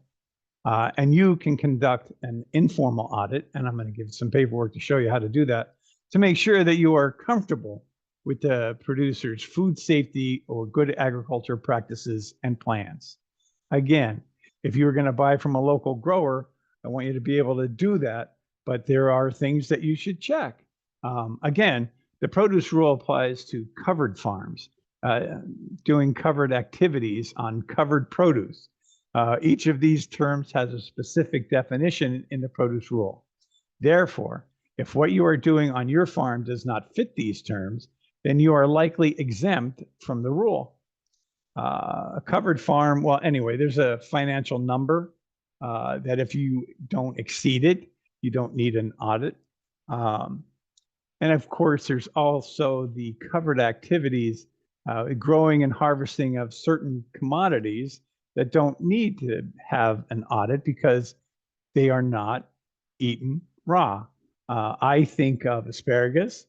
And you can conduct an informal audit, and I'm going to give some paperwork to show you how to do that, to make sure that you are comfortable with the producer's food safety or good agriculture practices and plans. Again, if you're going to buy from a local grower, I want you to be able to do that, but there are things that you should check. Again, the produce rule applies to covered farms, doing covered activities on covered produce. Each of these terms has a specific definition in the produce rule. Therefore, if what you are doing on your farm does not fit these terms, then you are likely exempt from the rule. A covered farm, well, anyway, there's a financial number that if you don't exceed it, you don't need an audit. And of course, there's also the covered activities, growing and harvesting of certain commodities that don't need to have an audit because they are not eaten raw. I think of asparagus,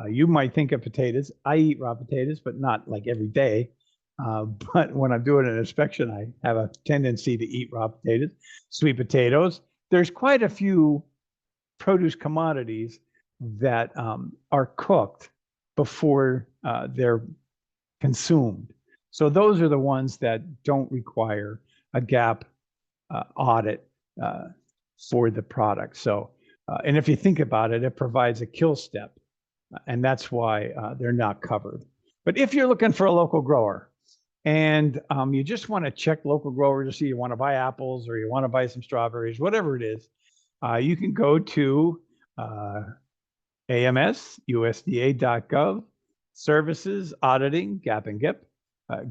You might think of potatoes. I eat raw potatoes, but not like every day. But when I'm doing an inspection, I have a tendency to eat raw potatoes, sweet potatoes. There's quite a few produce commodities that are cooked before they're consumed. So those are the ones that don't require a GAP audit for the product. So, and if you think about it, it provides a kill step, and that's why they're not covered. But if you're looking for a local grower and you just want to check local grower to see you want to buy apples or you want to buy some strawberries, whatever it is, you can go to AMS, USDA.gov, services, auditing, GAP and GIP.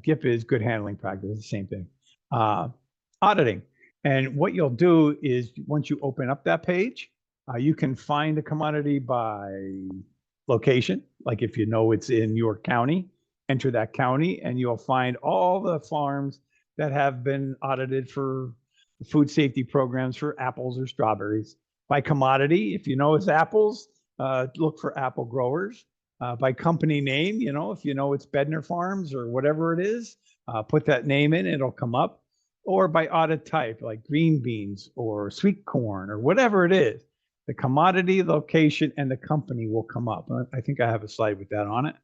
GIP is good handling practice, the same thing. Auditing. And what you'll do is once you open up that page, you can find a commodity by location. Like if you know it's in your county, enter that county and you'll find all the farms that have been audited for food safety programs for apples or strawberries. By commodity, if you know it's apples, look for apple growers. By company name, you know, if you know it's Bedner Farms or whatever it is, put that name in, it'll come up. Or by audit type, like green beans or sweet corn or whatever it is. The commodity, location, and the company will come up. I think I have a slide with that on it.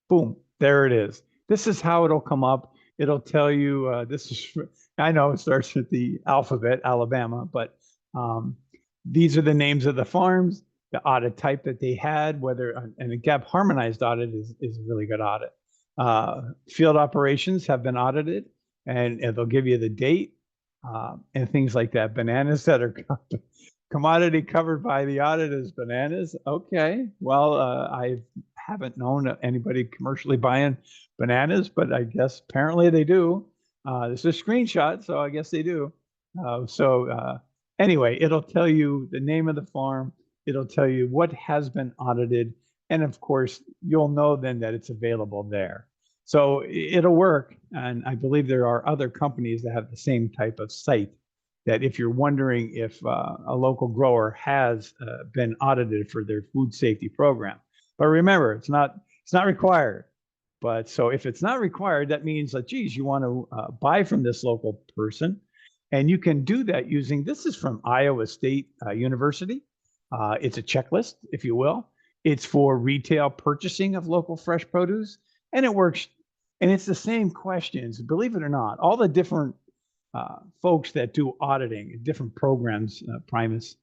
Boom, there it is. This is how it'll come up. It'll tell you, this is, I know it starts with the alphabet, Alabama, but these are the names of the farms, the audit type that they had, whether, and a GAP harmonized audit is a really good audit. Field operations have been audited, and they'll give you the date and things like that. Bananas that are commodity covered by the audit is bananas. Okay, well, I haven't known anybody commercially buying bananas, but I guess apparently they do. This is a screenshot, so I guess they do. Anyway, it'll tell you the name of the farm. It'll tell you what has been audited. And of course, you'll know then that it's available there. So it'll work. And I believe there are other companies that have the same type of site that if you're wondering if a local grower has been audited for their food safety program. But remember, it's not required. But so if it's not required, that means that, geez, you want to buy from this local person. And you can do that using, this is from Iowa State University. It's a checklist, if you will. It's for retail purchasing of local fresh produce. And it works, and it's the same questions, believe it or not. All the different folks that do auditing, different programs, Primus,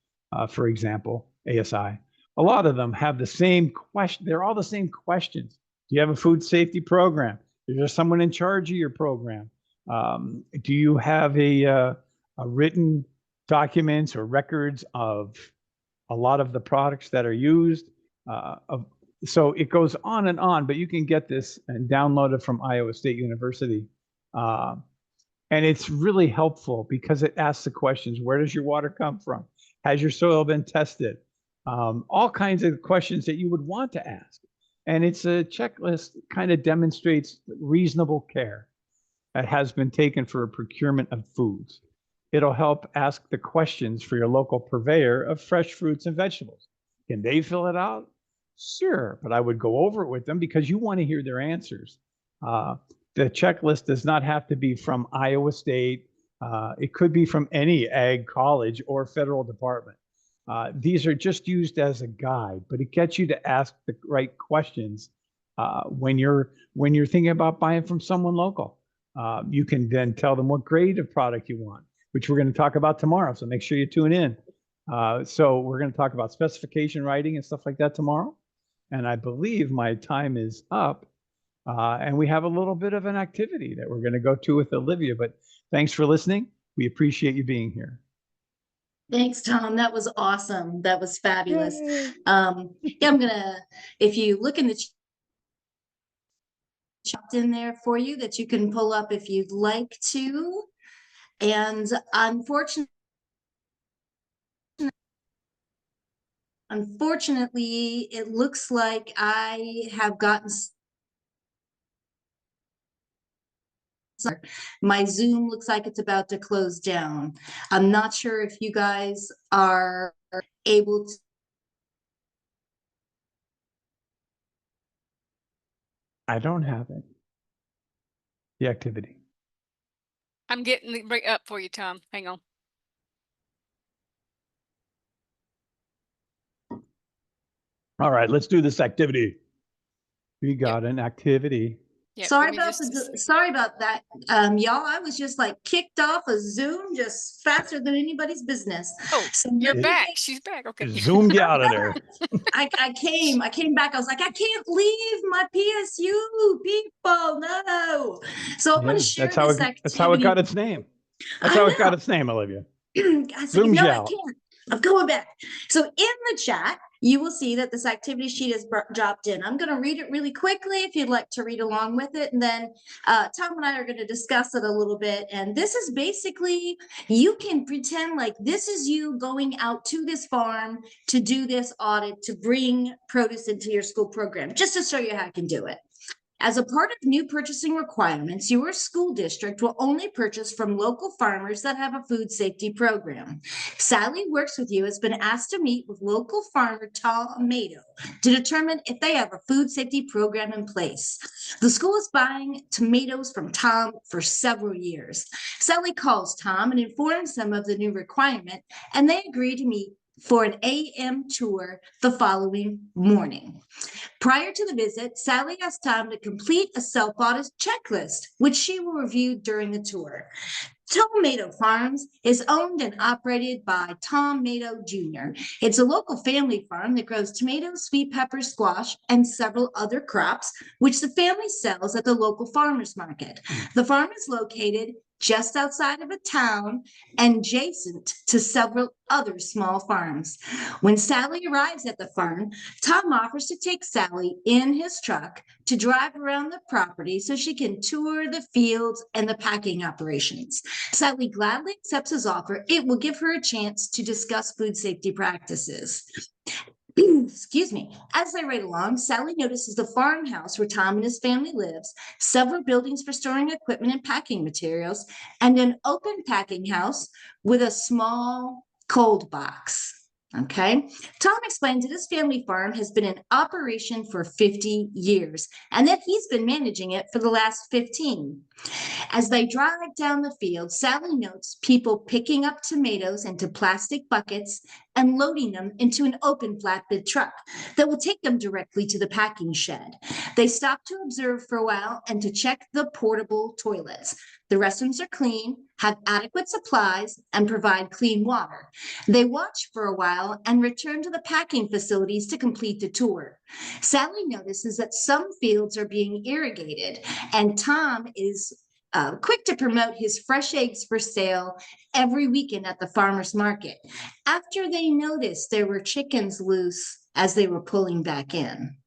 for example, ASI, a lot of them have the same question. They're all the same questions. Do you have a food safety program? Is there someone in charge of your program? Do you have a written documents or records of a lot of the products that are used? So it goes on, but you can get this and download it from Iowa State University. And it's really helpful because it asks the questions: where does your water come from? Has your soil been tested? All kinds of questions that you would want to ask. And it's a checklist, kind of demonstrates reasonable care that has been taken for procurement of foods. It'll help ask the questions for your local purveyor of fresh fruits and vegetables. Can they fill it out? Sure, but I would go over it with them because you want to hear their answers. The checklist does not have to be from Iowa State. It could be from any ag college or federal department. These are just used as a guide, but it gets you to ask the right questions when you're thinking about buying from someone local. You can then tell them what grade of product you want, which we're going to talk about tomorrow. So make sure you tune in. So we're going to talk about specification writing and stuff like that tomorrow. And I believe my time is up. And we have a little bit of an activity that we're going to go to with Olivia. But thanks for listening. We appreciate you being here. Thanks, Tom. That was awesome. That was fabulous. I'm gonna, if you look in the chat in there for you that you can pull up if you'd like to. And unfortunately, it looks like I have gotten my Zoom looks like it's about to close down. I'm not sure if you guys are able I don't have it. The activity. I'm getting it right up for you, Tom. Hang on. All right, let's do this activity. We got an activity. Yep, Sorry give me about just sorry about that, y'all. I was just like kicked off of Zoom just faster than anybody's business. Oh, So you're let me back. She's back. Okay. Zoomed you out of there. I came back. I was like, I can't leave my PSU people. No. So I'm going Yeah, to share that's how this it. That's how it activity. got its name. That's I how know. it got its name, Olivia. I was like, Zoomed no, you I out. can't. I'm going back. So in the chat, you will see that this activity sheet is dropped in. I'm going to read it really quickly if you'd like to read along with it. And then Tom and I are going to discuss it a little bit. And this is basically, you can pretend like this is you going out to this farm to do this audit, to bring produce into your school program, just to show you how I can do it. As a part of new purchasing requirements, your school district will only purchase from local farmers that have a food safety program. Sally Works With You has been asked to meet with local farmer Tom Mato to determine if they have a food safety program in place. The school is buying tomatoes from Tom for several years. Sally calls Tom and informs him of the new requirement, and they agree to meet for an AM tour the following morning. Prior to the visit, Sally asked Tom to complete a self-audit checklist, which she will review during the tour. Tomato Farms is owned and operated by Tom Mato Jr. It's a local family farm that grows tomatoes, sweet pepper, squash, and several other crops, which the family sells at the local farmers market. The farm is located just outside of a town and adjacent to several other small farms. When Sally arrives at the farm, Tom offers to take Sally in his truck to drive around the property so she can tour the fields and the packing operations. Sally gladly accepts his offer. It will give her a chance to discuss food safety practices. Excuse me. As they ride along, Sally notices the farmhouse where Tom and his family lives, several buildings for storing equipment and packing materials, and an open packing house with a small cold box. Okay. Tom explains that his family farm has been in operation for 50 years and that he's been managing it for the last 15. As they drive down the field, Sally notes people picking up tomatoes into plastic buckets and loading them into an open flatbed truck that will take them directly to the packing shed. They stop to observe for a while and to check the portable toilets. The restrooms are clean, have adequate supplies, and provide clean water. They watch for a while and return to the packing facilities to complete the tour. Sally notices that some fields are being irrigated, and Tom is quick to promote his fresh eggs for sale every weekend at the farmer's market. After they noticed there were chickens loose as they were pulling back in.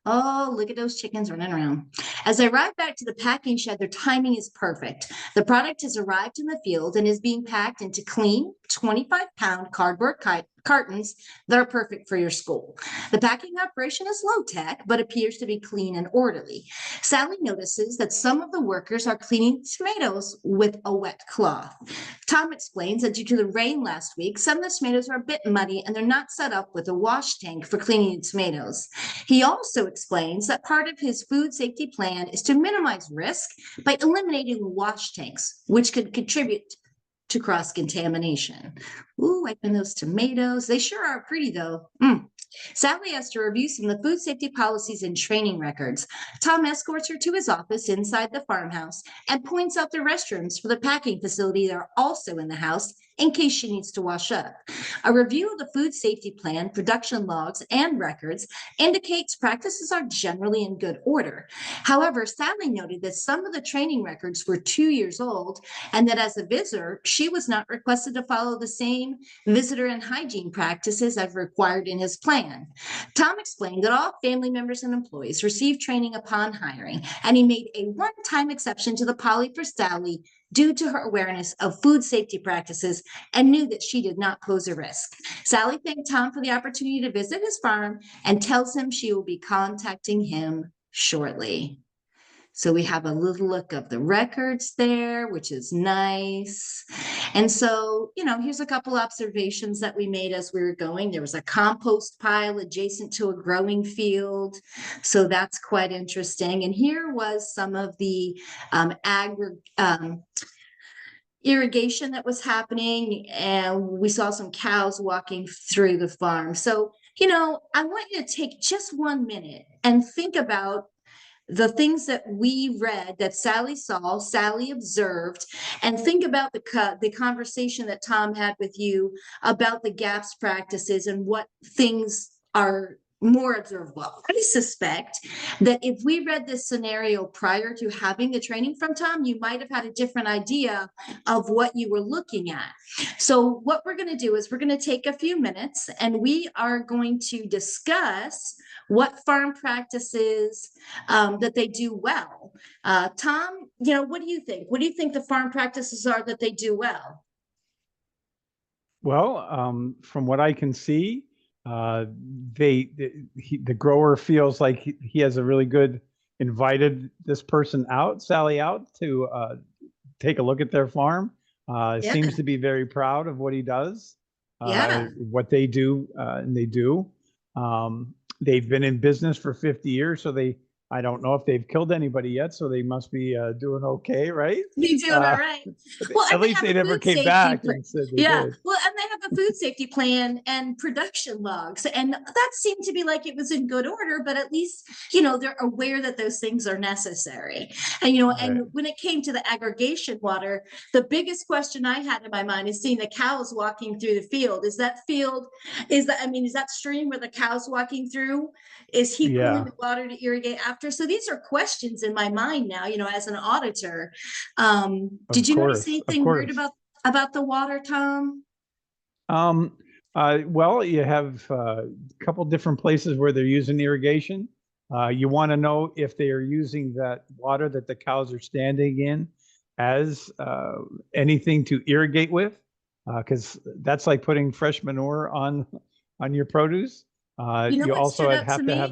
Oh, look at those chickens running around. As they arrive back to the packing shed, their timing is perfect. The product has arrived in the field and is being packed into clean 25-pound cardboard cartons that are perfect for your school. The packing operation is low tech, but appears to be clean and orderly. Sally notices that some of the workers are cleaning tomatoes with a wet cloth. Tom explains that due to the rain last week, some of the tomatoes are a bit muddy and they're not set up with a wash tank for cleaning the tomatoes. He also explains that part of his food safety plan is to minimize risk by eliminating wash tanks, which could contribute to cross-contamination. Ooh, wiping those tomatoes. They sure are pretty though. Sally has to review some of the food safety policies and training records. Tom escorts her to his office inside the farmhouse and points out the restrooms for the packing facility that are also in the house in case she needs to wash up. A review of the food safety plan, production logs, and records indicates practices are generally in good order. However, Sally noted that some of the training records were 2 years old and that as a visitor, she was not requested to follow the same visitor and hygiene practices as required in his plan. Tom explained that all family members and employees receive training upon hiring, and he made a one-time exception to the poly for Sally due to her awareness of food safety practices and knew that she did not pose a risk. Sally thanked Tom for the opportunity to visit his farm and tells him she will be contacting him shortly. So we have a little look of the records there, which is nice. And so, here's a couple observations that we made as we were going. There was a compost pile adjacent to a growing field. So that's quite interesting. And here was some of the irrigation that was happening, and we saw some cows walking through the farm. So, I want you to take just 1 minute and think about the things that we read, that Sally saw, Sally observed, and think about the conversation that Tom had with you about the GAPS practices and what things are more observable. I suspect that if we read this scenario prior to having the training from Tom, you might have had a different idea of what you were looking at. So what we're going to do is we're going to take a few minutes and we are going to discuss what farm practices that they do well. Tom, what do you think? What do you think the farm practices are that they do well? Well, from what I can see, the grower feels like he has a really good, invited this person out, Sally out, to take a look at their farm. Seems to be very proud of what he does, what they do, and they do. They've been in business for 50 years, so I don't know if they've killed anybody yet, so they must be doing okay, right? They're doing all right. Well, at least they never came back and said they did. Well, and they have a food safety plan and production logs, and that seemed to be like it was in good order, but at least, they're aware that those things are necessary. And, and when it came to the aggregation water, the biggest question I had in my mind is seeing the cows walking through the field. Is that stream where the cows walking through? Is he pulling the water to irrigate after? So these are questions in my mind now, as an auditor. Did you notice anything weird about the water, Tom? Well, you have a couple different places where they're using irrigation. You want to know if they are using that water that the cows are standing in as anything to irrigate with, because that's like putting fresh manure on your produce. You also have to have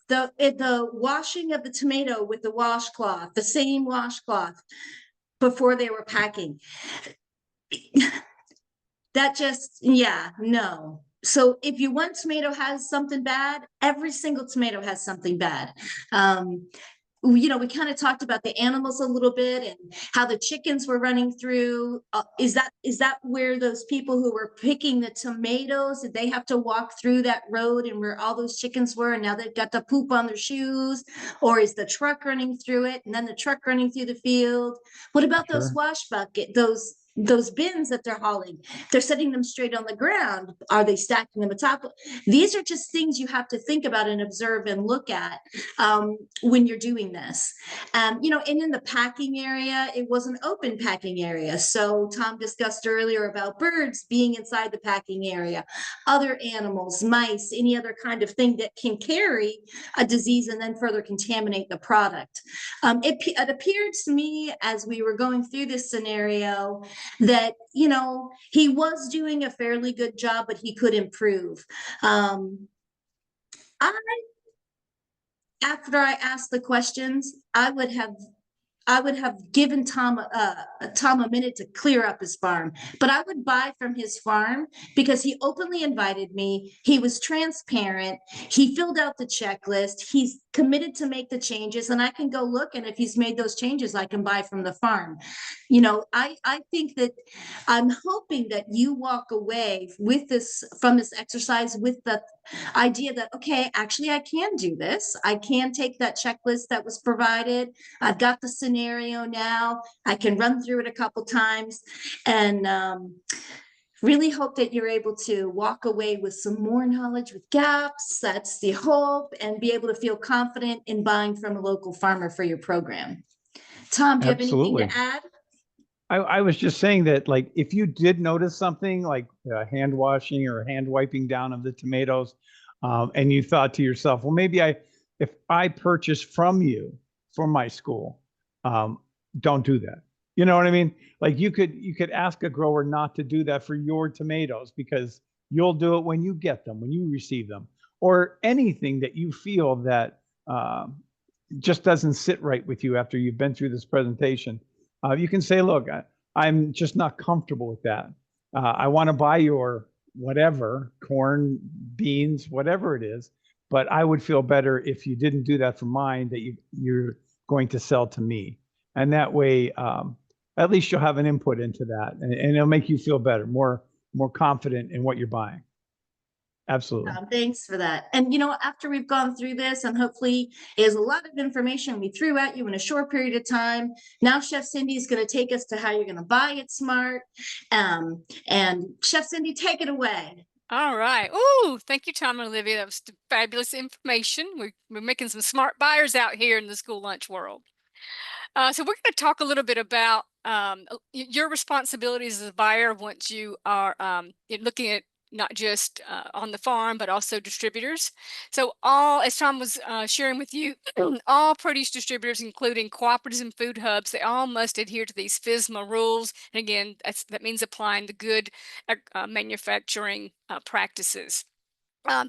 the washing of the tomato with the washcloth, the same washcloth before they were packing. That just, no. So if you one tomato has something bad, every single tomato has something bad. We kind of talked about the animals a little bit and how the chickens were running through. Is that where those people who were picking the tomatoes, did they have to walk through that road and where all those chickens were, and now they've got the poop on their shoes? Or is the truck running through it and then the truck running through the field? What about those wash bucket, those bins that they're hauling? They're setting them straight on the ground. Are they stacking them atop? These are just things you have to think about and observe and look at when you're doing this. And in the packing area, it was an open packing area. So Tom discussed earlier about birds being inside the packing area, other animals, mice, any other kind of thing that can carry a disease and then further contaminate the product. It appeared to me as we were going through this scenario that, he was doing a fairly good job, but he could improve. After I asked the questions, I would have given Tom a minute to clear up his farm, but I would buy from his farm because he openly invited me. He was transparent. He filled out the checklist. He's committed to make the changes, and I can go look. And if he's made those changes, I can buy from the farm. I think that I'm hoping that you walk away from this exercise with the idea that, okay, actually I can do this. I can take that checklist that was provided. I've got the scenario now. I can run through it a couple times, and really hope that you're able to walk away with some more knowledge with GAPS. That's the hope, and be able to feel confident in buying from a local farmer for your program. Tom, do you have anything to add? I was just saying that, like, if you did notice something like hand washing or hand wiping down of the tomatoes, and you thought to yourself, well, maybe if I purchase from you for my school, don't do that. You know what I mean? Like, you could ask a grower not to do that for your tomatoes, because you'll do it when you get them, when you receive them, or anything that you feel that just doesn't sit right with you after you've been through this presentation. You can say, look, I'm just not comfortable with that. I want to buy your whatever, corn, beans, whatever it is, but I would feel better if you didn't do that for mine, that you're going to sell to me. And that way, at least you'll have an input into that, and it'll make you feel better, more confident in what you're buying. Absolutely. Thanks for that. And after we've gone through this, and hopefully is a lot of information we threw at you in a short period of time. Now Chef Cyndie is going to take us to how you're going to buy it smart. And Chef Cyndie, take it away. All right. Oh, thank you, Tom and Olivia. That was fabulous information. We're making some smart buyers out here in the school lunch world. So we're going to talk a little bit about your responsibilities as a buyer once you are looking at not just on the farm, but also distributors. So as Tom was sharing with you, all produce distributors, including cooperatives and food hubs, they all must adhere to these FSMA rules. And again, that means applying the good manufacturing practices.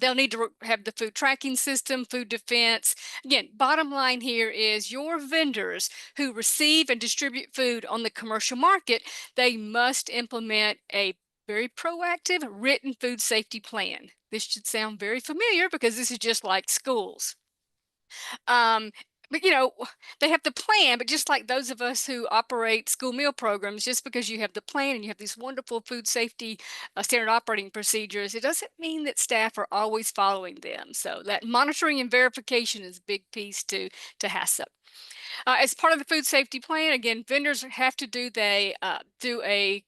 They'll need to have the food tracking system, food defense. Again, bottom line here is your vendors who receive and distribute food on the commercial market, they must implement a very proactive written food safety plan. This should sound very familiar because this is just like schools. But they have the plan, but just like those of us who operate school meal programs, just because you have the plan and you have these wonderful food safety standard operating procedures, it doesn't mean that staff are always following them. So that monitoring and verification is a big piece to HACCP. As part of the food safety plan, again, vendors have to do a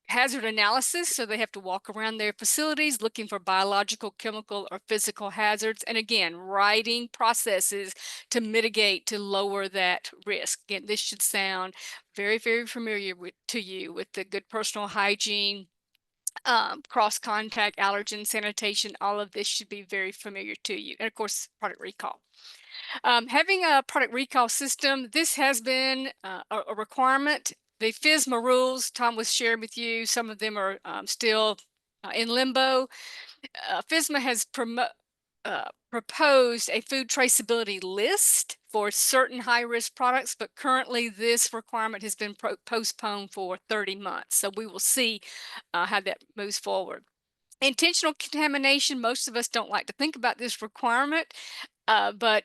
hazard analysis. So they have to walk around their facilities looking for biological, chemical, or physical hazards. And again, writing processes to mitigate, to lower that risk. Again, this should sound very, very familiar to you with the good personal hygiene, cross-contact, allergen, sanitation. All of this should be very familiar to you. And of course, product recall. Having a product recall system, this has been a requirement. The FSMA rules Tom was sharing with you, some of them are still in limbo. FSMA has proposed a food traceability list for certain high-risk products, but currently this requirement has been postponed for 30 months. So we will see how that moves forward. Intentional contamination, most of us don't like to think about this requirement, but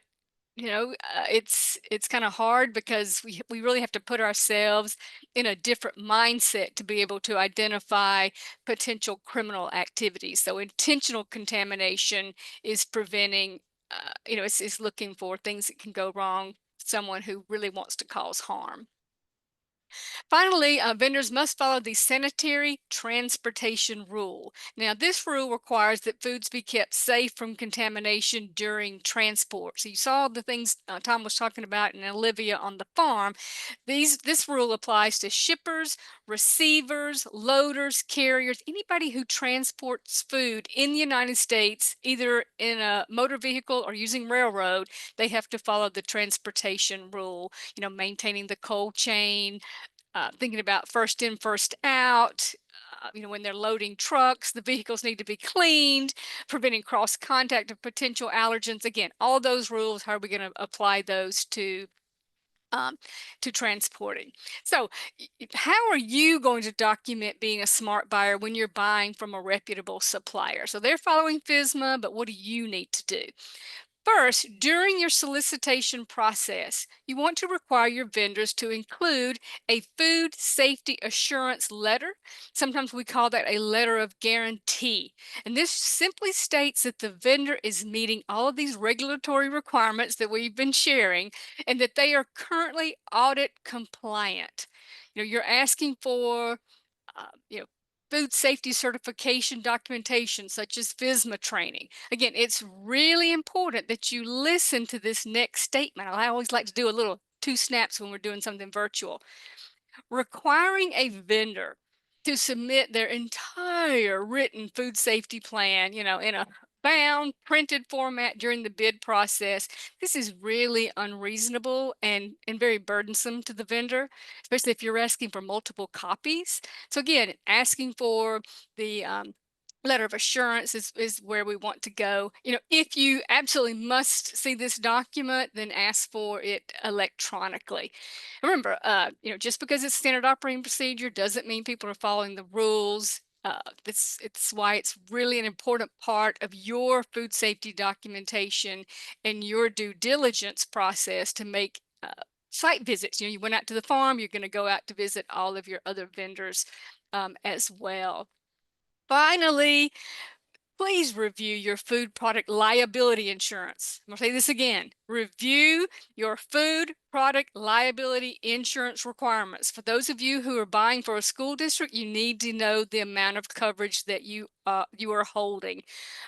it's kind of hard because we really have to put ourselves in a different mindset to be able to identify potential criminal activities. So intentional contamination is preventing, it's looking for things that can go wrong, someone who really wants to cause harm. Finally, vendors must follow the sanitary transportation rule. Now, this rule requires that foods be kept safe from contamination during transport. So you saw the things Tom was talking about and Olivia on the farm. This rule applies to shippers, receivers, loaders, carriers, anybody who transports food in the United States, either in a motor vehicle or using railroad. They have to follow the transportation rule, maintaining the cold chain, thinking about first in, first out. When they're loading trucks, the vehicles need to be cleaned, preventing cross contact of potential allergens. Again, all those rules, how are we going to apply those to transporting? So how are you going to document being a smart buyer when you're buying from a reputable supplier? So they're following FSMA, but what do you need to do? First, during your solicitation process, you want to require your vendors to include a food safety assurance letter. Sometimes we call that a letter of guarantee. And this simply states that the vendor is meeting all of these regulatory requirements that we've been sharing and that they are currently audit compliant. You're asking for, food safety certification documentation, such as FSMA training. Again, it's really important that you listen to this next statement. I always like to do a little 2 snaps when we're doing something virtual. Requiring a vendor to submit their entire written food safety plan, in a bound printed format during the bid process. This is really unreasonable and very burdensome to the vendor, especially if you're asking for multiple copies. So again, asking for the letter of assurance is where we want to go. If you absolutely must see this document, then ask for it electronically. Remember, just because it's standard operating procedure doesn't mean people are following the rules. It's why it's really an important part of your food safety documentation and your due diligence process to make site visits. You went out to the farm, you're going to go out to visit all of your other vendors as well. Finally, please review your food product liability insurance. I'm going to say this again. Review your food product liability insurance requirements. For those of you who are buying for a school district, you need to know the amount of coverage that you are holding.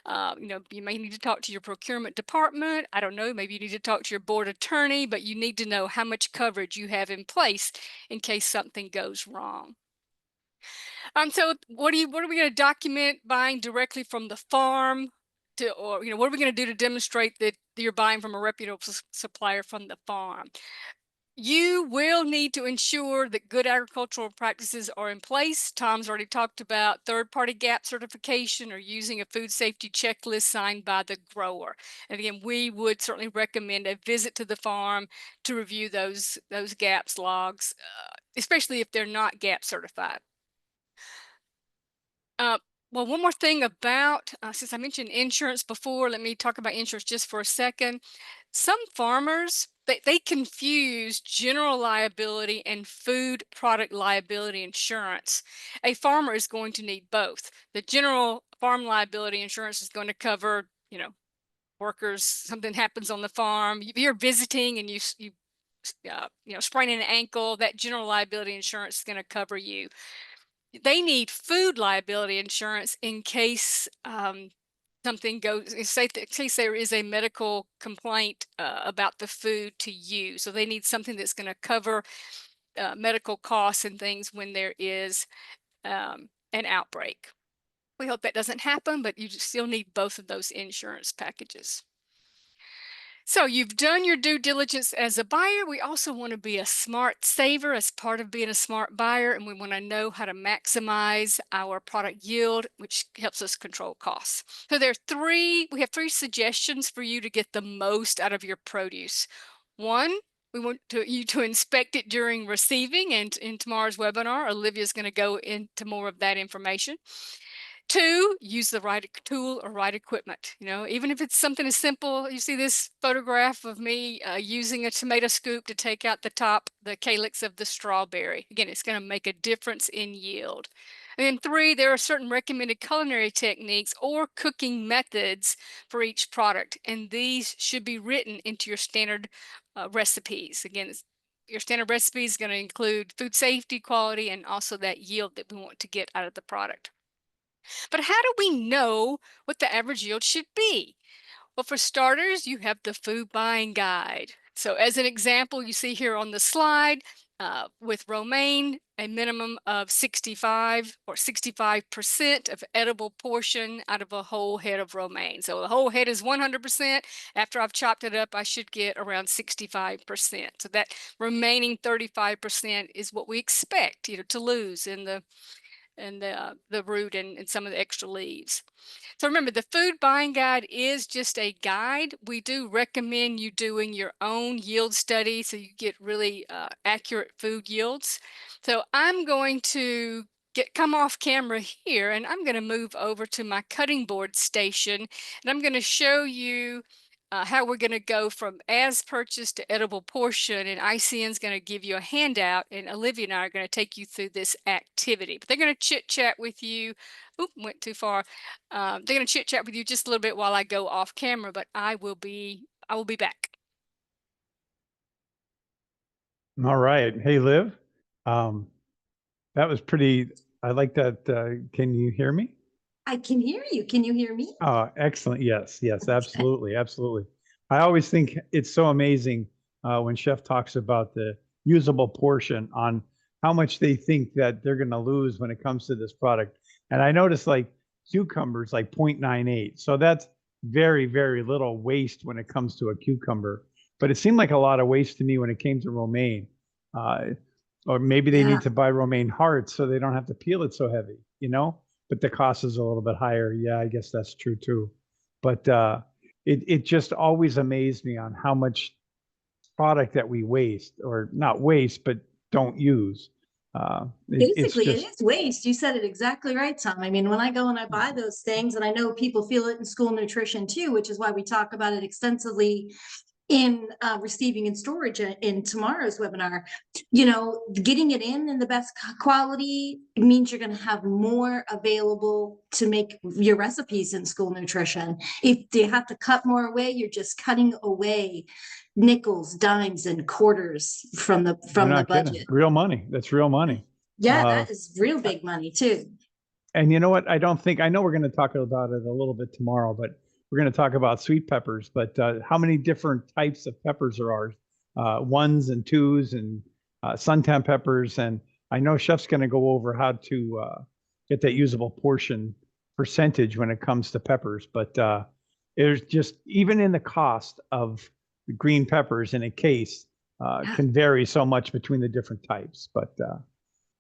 You may need to talk to your procurement department. I don't know, maybe you need to talk to your board attorney, but you need to know how much coverage you have in place in case something goes wrong. So what are we going to document buying directly from the farm or what are we going to do to demonstrate that you're buying from a reputable supplier from the farm? You will need to ensure that good agricultural practices are in place. Tom's already talked about third-party GAP certification or using a food safety checklist signed by the grower. And again, we would certainly recommend a visit to the farm to review those GAPs logs, especially if they're not GAP certified. Well, one more thing about, since I mentioned insurance before, let me talk about insurance just for a second. Some farmers, they confuse general liability and food product liability insurance. A farmer is going to need both. The general farm liability insurance is going to cover, workers, something happens on the farm, you're visiting and you sprain an ankle, that general liability insurance is going to cover you. They need food liability insurance in case something goes, in case there is a medical complaint about the food to you. So they need something that's going to cover medical costs and things when there is an outbreak. We hope that doesn't happen, but you still need both of those insurance packages. So you've done your due diligence as a buyer. We also want to be a smart saver as part of being a smart buyer, and we want to know how to maximize our product yield, which helps us control costs. So we have three suggestions for you to get the most out of your produce. One, we want you to inspect it during receiving, and in tomorrow's webinar, Olivia's going to go into more of that information. Two, use the right tool or right equipment. Even if it's something as simple, you see this photograph of me using a tomato scoop to take out the calyx of the strawberry. Again, it's going to make a difference in yield. And then three, there are certain recommended culinary techniques or cooking methods for each product, and these should be written into your standard recipes. Again, your standard recipe is going to include food safety, quality, and also that yield that we want to get out of the product. But how do we know what the average yield should be? Well, for starters, you have the food buying guide. So as an example, you see here on the slide, with romaine, a minimum of 65 or 65% of edible portion out of a whole head of romaine. So the whole head is 100%. After I've chopped it up, I should get around 65%. So that remaining 35% is what we expect, to lose in the root and some of the extra leaves. So remember, the food buying guide is just a guide. We do recommend you doing your own yield study so you get really accurate food yields. So I'm going to come off camera here, and I'm going to move over to my cutting board station, and I'm going to show you how we're going to go from as purchased to edible portion, and ICN is going to give you a handout, and Olivia and I are going to take you through this activity. But they're going to chit chat with you. Oop, went too far. They're going to chit chat with you just a little bit while I go off camera, but I will be back. All right. Hey, Liv. That was pretty. I like that. Can you hear me? I can hear you. Can you hear me? Oh, excellent. Yes, absolutely. Absolutely. I always think it's so amazing when Chef talks about the usable portion on how much they think that they're going to lose when it comes to this product. And I noticed like cucumbers, like 0.98. So that's very, very little waste when it comes to a cucumber. But it seemed like a lot of waste to me when it came to romaine. Or maybe they need to buy romaine hearts so they don't have to peel it so heavy, but the cost is a little bit higher. Yeah, I guess that's true too. But it just always amazed me on how much product that we waste, or not waste, but don't use. It's Basically, it just is waste. You said it exactly right, Tom. I mean, when I go and I buy those things, and I know people feel it in school nutrition too, which is why we talk about it extensively in receiving and storage in tomorrow's webinar. You know, getting it in the best quality means you're going to have more available to make your recipes in school nutrition. If you have to cut more away, you're just cutting away nickels, dimes, and quarters from the you're not budget. kidding. Real money. That's real money. Yeah, that is real big money too. And you know what? I know we're going to talk about it a little bit tomorrow, but we're going to talk about sweet peppers. But how many different types of peppers there are? Ones and twos and suntan peppers. And I know Chef's going to go over how to get that usable portion percentage when it comes to peppers. But there's just, even in the cost of the green peppers in a case, can vary so much between the different types. But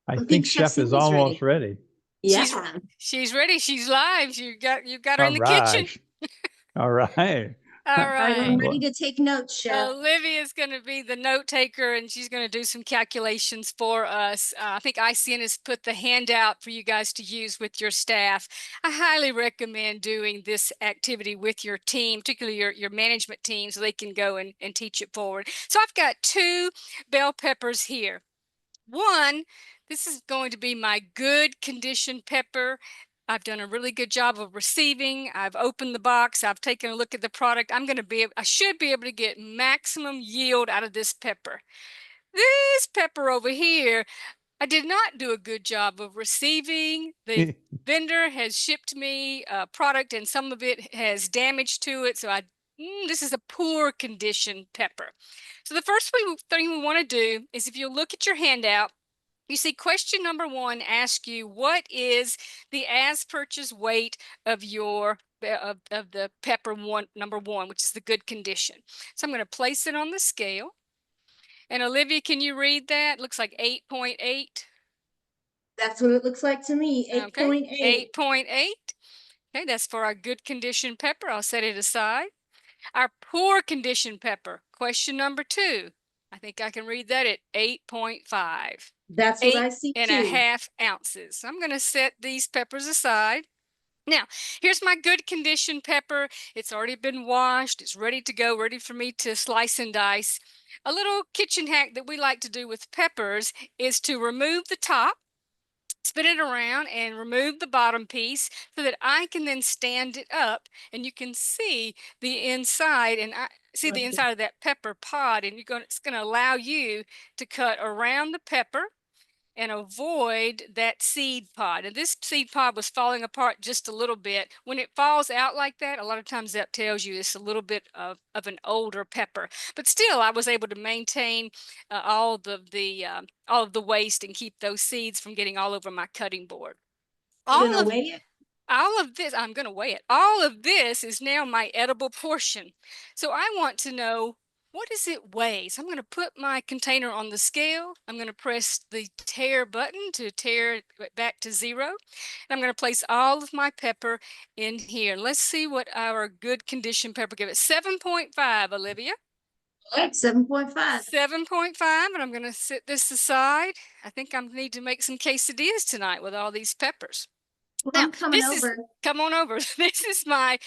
I think Chef is almost ready. Yeah, She's ready. She's live. You got her All in the right. kitchen. All right. All all right, I'm right. ready to take notes, Chef. Olivia's going to be the note taker, and she's going to do some calculations for us. I think ICN has put the handout for you guys to use with your staff. I highly recommend doing this activity with your team, particularly your management team, so they can go and teach it forward. So I've got 2 bell peppers here. One, this is going to be my good condition pepper. I've done a really good job of receiving. I've opened the box. I've taken a look at the product. I should be able to get maximum yield out of this pepper. This pepper over here, I did not do a good job of receiving. The vendor has shipped me a product and some of it has damage to it. So this is a poor condition pepper. So the first thing we want to do is, if you look at your handout, you see question number 1 asks you, what is the as purchased weight of your of the pepper number 1, which is the good condition. So I'm going to place it on the scale. And Olivia, can you read that? Looks like 8.8. That's what it looks like to me. 8.8. 8.8. Okay, that's for our good condition pepper. I'll set it aside. Our poor condition pepper, question number 2. I think I can read that at 8.5. That's what I see too. 8.5 ounces. So I'm going to set these peppers aside. Now, here's my good condition pepper. It's already been washed. It's ready to go, ready for me to slice and dice. A little kitchen hack that we like to do with peppers is to remove the top, spin it around, and remove the bottom piece so that I can then stand it up and you can see the inside, and I see the inside of that pepper pod, and it's going to allow you to cut around the pepper and avoid that seed pod. And this seed pod was falling apart just a little bit. When it falls out like that, a lot of times that tells you it's a little bit of an older pepper. But still, I was able to maintain all of the waste and keep those seeds from getting all over my cutting board. You're gonna weigh it? All of this, I'm going to weigh it. All of this is now my edible portion. So I want to know, what does it weigh? So I'm going to put my container on the scale. I'm going to press the tare button to tare it back to 0. And I'm going to place all of my pepper in here. Let's see what our good condition pepper give it. 7.5, Olivia. All right, 7.5. 7.5, and I'm going to set this aside. I think I need to make some quesadillas tonight with all these peppers. Well, I'm coming over. Come on over. This is my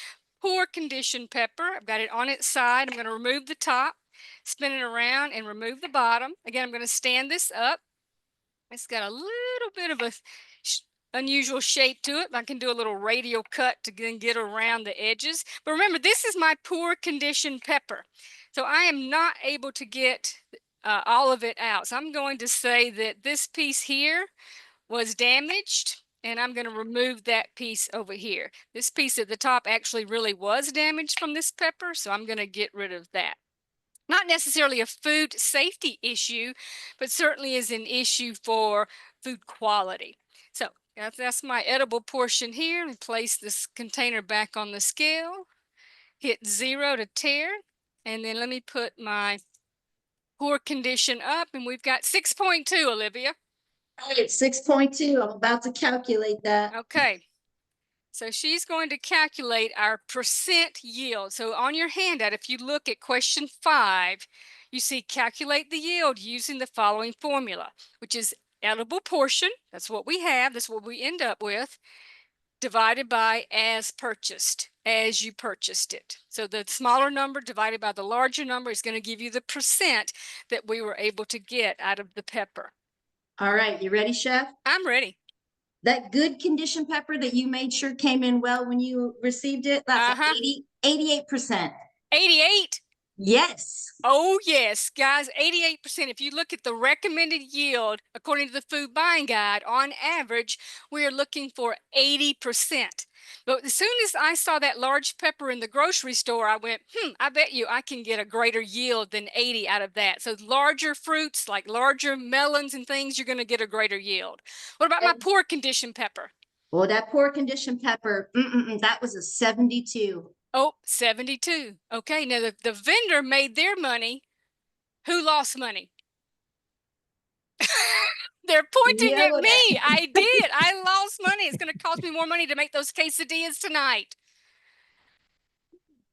poor condition pepper. I've got it on its side. I'm going to remove the top, spin it around, and remove the bottom. Again, I'm going to stand this up. It's got a little bit of a unusual shape to it. I can do a little radial cut to then get around the edges. But remember, this is my poor condition pepper. So I am not able to get all of it out. So I'm going to say that this piece here was damaged, and I'm going to remove that piece over here. This piece at the top actually really was damaged from this pepper, so I'm going to get rid of that. Not necessarily a food safety issue, but certainly is an issue for food quality. So that's my edible portion here. And place this container back on the scale, hit 0 to tare, and then let me put my poor condition up, and we've got 6.2, Olivia. All right, 6.2. I'm about to calculate that. Okay, So she's going to calculate our percent yield. So on your handout, if you look at question 5, you see calculate the yield using the following formula, which is edible portion. That's what we have. That's what we end up with, divided by as purchased, as you purchased it. So the smaller number divided by the larger number is going to give you the percent that we were able to get out of the pepper. All right, you ready, Chef? I'm ready. That good condition pepper that you made sure came in well when you received it, that's Uh-huh. 88%. 88. Yes. Oh, yes, guys, 88%. If you look at the recommended yield, according to the Food Buying Guide, on average, we are looking for 80%. But as soon as I saw that large pepper in the grocery store, I went, I bet you I can get a greater yield than 80 out of that. So larger fruits, like larger melons and things, you're going to get a greater yield. What about my poor condition pepper? Well, that poor condition pepper, that was a 72. Oh, 72. Okay, now the vendor made their money. Who lost money? They're pointing Yeah, at me. I did. I lost money. It's going to cost me more money to make those quesadillas tonight.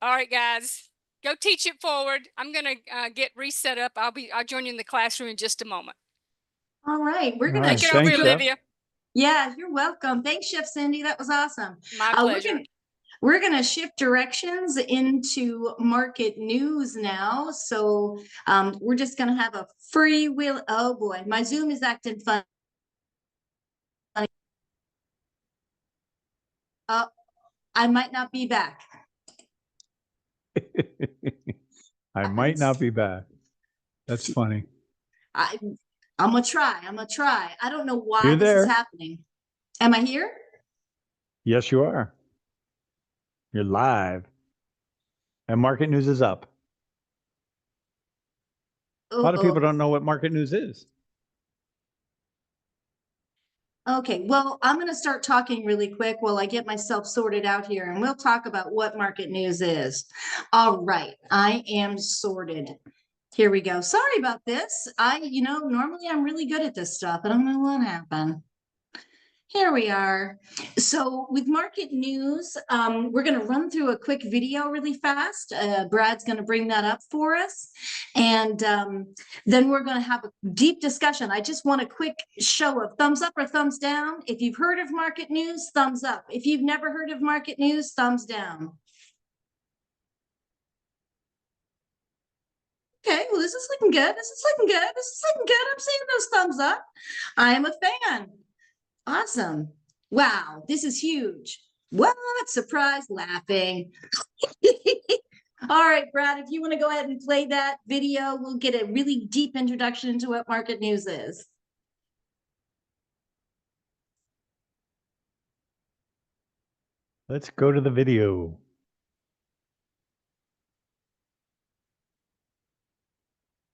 All right, guys, go teach it forward. I'm going to get reset up. I'll join you in the classroom in just a moment. All right, we're All gonna right, Take it over, thanks, Chef. Olivia. Yeah, you're welcome. Thanks, Chef Cyndie. That was awesome. My We're pleasure. we're gonna shift directions into market news now. So we're just gonna have a free will. Oh boy, my Zoom is acting funny. I might not be back. I might not be back. That's funny. I'm gonna try. I'm gonna try. I don't know why You're this is there. happening. Am I here? Yes, you are. You're live. And market news is up. A lot of people don't know what market news is. Okay, well, I'm going to start talking really quick while I get myself sorted out here, and we'll talk about what market news is. All right, I am sorted. Here we go. Sorry about this. Normally I'm really good at this stuff. I don't know what happened. Here we are. So with market news, we're going to run through a quick video really fast. Brad's going to bring that up for us. And then we're going to have a deep discussion. I just want a quick show of thumbs up or thumbs down. If you've heard of market news, thumbs up. If you've never heard of market news, thumbs down. Okay, well, this is looking good. This is looking good. This is looking good. I'm seeing those thumbs up. I am a fan. Awesome. Wow, this is huge. What? Surprise laughing. All right, Brad, if you want to go ahead and play that video, we'll get a really deep introduction into what market news is. Let's go to the video.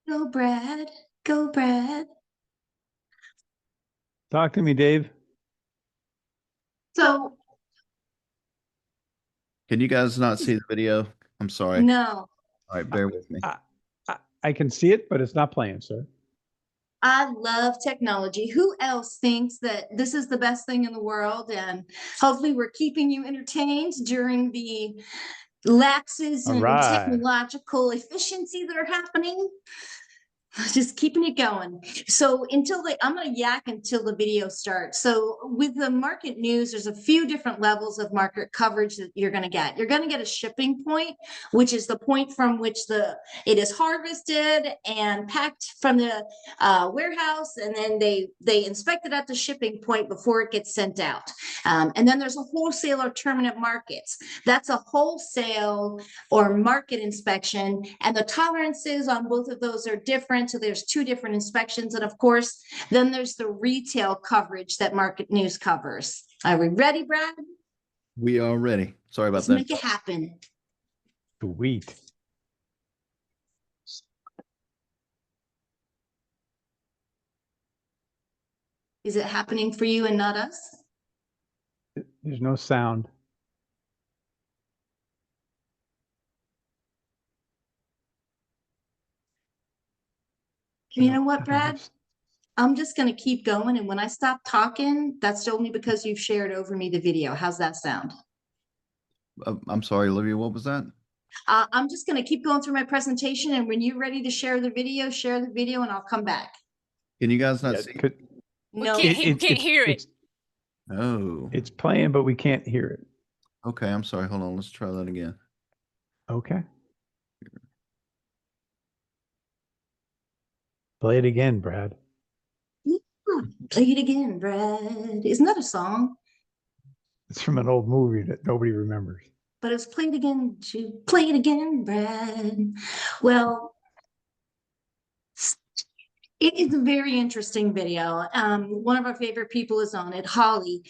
Go, Brad. Go, Brad. Talk to me, Dave. So, Can you guys not see the video? I'm sorry. no, All right, bear with me. I can see it, but it's not playing, sir. I love technology. Who else thinks that this is the best thing in the world? And hopefully we're keeping you entertained during the lapses All in right. technological efficiency that are happening. Just keeping it going. So I'm going to yak until the video starts. So with the market news, there's a few different levels of market coverage that you're going to get. You're going to get a shipping point, which is the point from which it is harvested and packed from the warehouse, and then they inspect it at the shipping point before it gets sent out. And then there's a wholesale or terminate markets. That's a wholesale or market inspection, and the tolerances on both of those are different. So there's two different inspections. And of course, then there's the retail coverage that market news covers. Are we ready, Brad? We are ready. Sorry about Let's that. make it happen. Sweet. Is it happening for you and not us? There's no sound. You know what, Brad? I'm just going to keep going. And when I stop talking, that's only because you've shared over me the video. How's that sound? I'm sorry, Olivia, what was that? I'm just going to keep going through my presentation. And when you're ready to share the video and I'll come back. Can you guys not Yeah, see? No, We can't hear it. Oh, It's playing, but we can't hear it. okay. I'm sorry. Hold on. Let's try that again. Okay. Play it again, Brad. play it again, Brad. Isn't that a song? It's from an old movie that nobody remembers. But it was play it again, play it again, Brad. Well, it is a very interesting video. One of our favorite people is on it, Holly.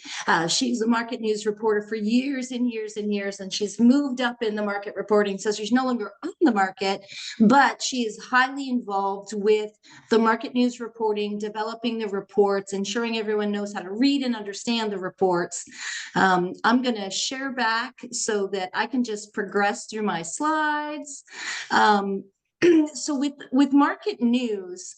She's a market news reporter for years and years and years, and she's moved up in the market reporting. So she's no longer on the market, but she is highly involved with the market news reporting, developing the reports, ensuring everyone knows how to read and understand the reports. I'm going to share back so that I can just progress through my slides. So with market news,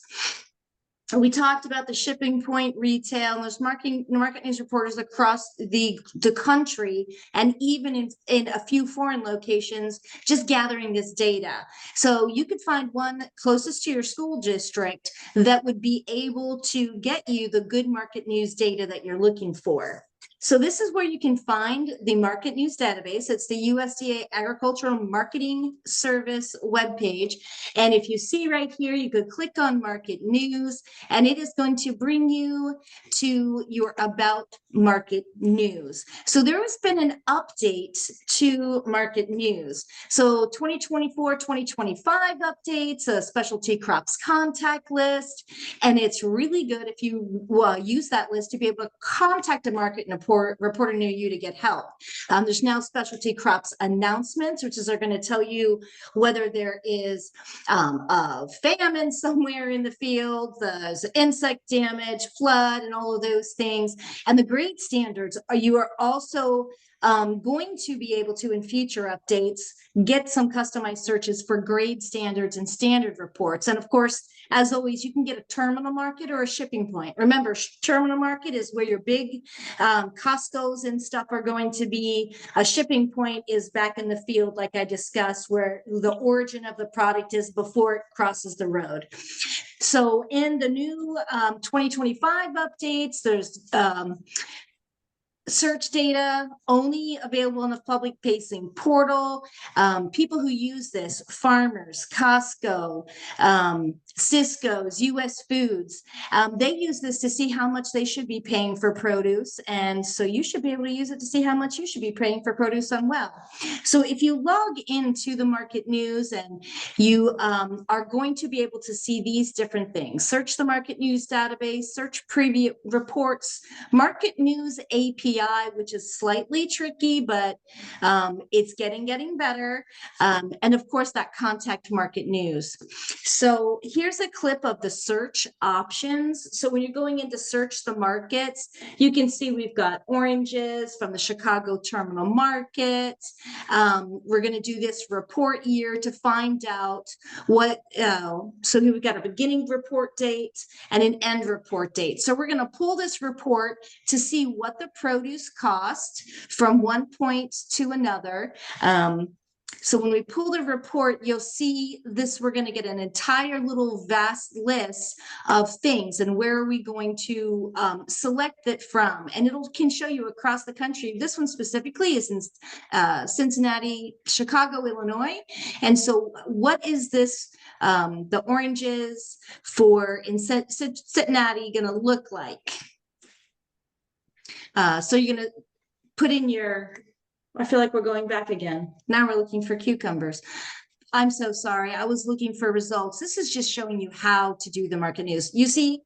we talked about the shipping point retail, and there's market news reporters across the country and even in a few foreign locations just gathering this data. So you could find one closest to your school district that would be able to get you the good market news data that you're looking for. So this is where you can find the market news database. It's the USDA Agricultural Marketing Service webpage. And if you see right here, you could click on market news, and it is going to bring you to your about market news. So there has been an update to market news. So 2024-2025 updates, a specialty crops contact list, and it's really good if you use that list to be able to contact a market and reporter near you to get help. There's now specialty crops announcements, which are going to tell you whether there is a famine somewhere in the field, there's insect damage, flood, and all of those things. And the grade standards you are also going to be able to, in future updates, get some customized searches for grade standards and standard reports. And of course, as always, you can get a terminal market or a shipping point. Remember, terminal market is where your big Costco's and stuff are going to be. A shipping point is back in the field, like I discussed, where the origin of the product is before it crosses the road. So in the new 2025 updates, there's search data only available in the public facing portal. People who use this, farmers, Costco, Cisco's, US Foods, they use this to see how much they should be paying for produce. And so you should be able to use it to see how much you should be paying for produce on well. So if you log into the market news, and you are going to be able to see these different things. Search the market news database, search previous reports, market news API, which is slightly tricky, but it's getting better. And of course, that contact market news. So here's a clip of the search options. So when you're going in to search the markets, you can see we've got oranges from the Chicago Terminal Market. We're going to do this report year to find out what, so here we've got a beginning report date and an end report date. So we're going to pull this report to see what the produce cost from one point to another. So when we pull the report, you'll see this, we're going to get an entire little vast list of things and where are we going to select it from. And can show you across the country. This one specifically is in Cincinnati, Chicago, Illinois. And so what is this, the oranges for in Cincinnati going to look like? So you're going to put in I feel like we're going back again. Now we're looking for cucumbers. I'm so sorry. I was looking for results. This is just showing you how to do the market news. You see,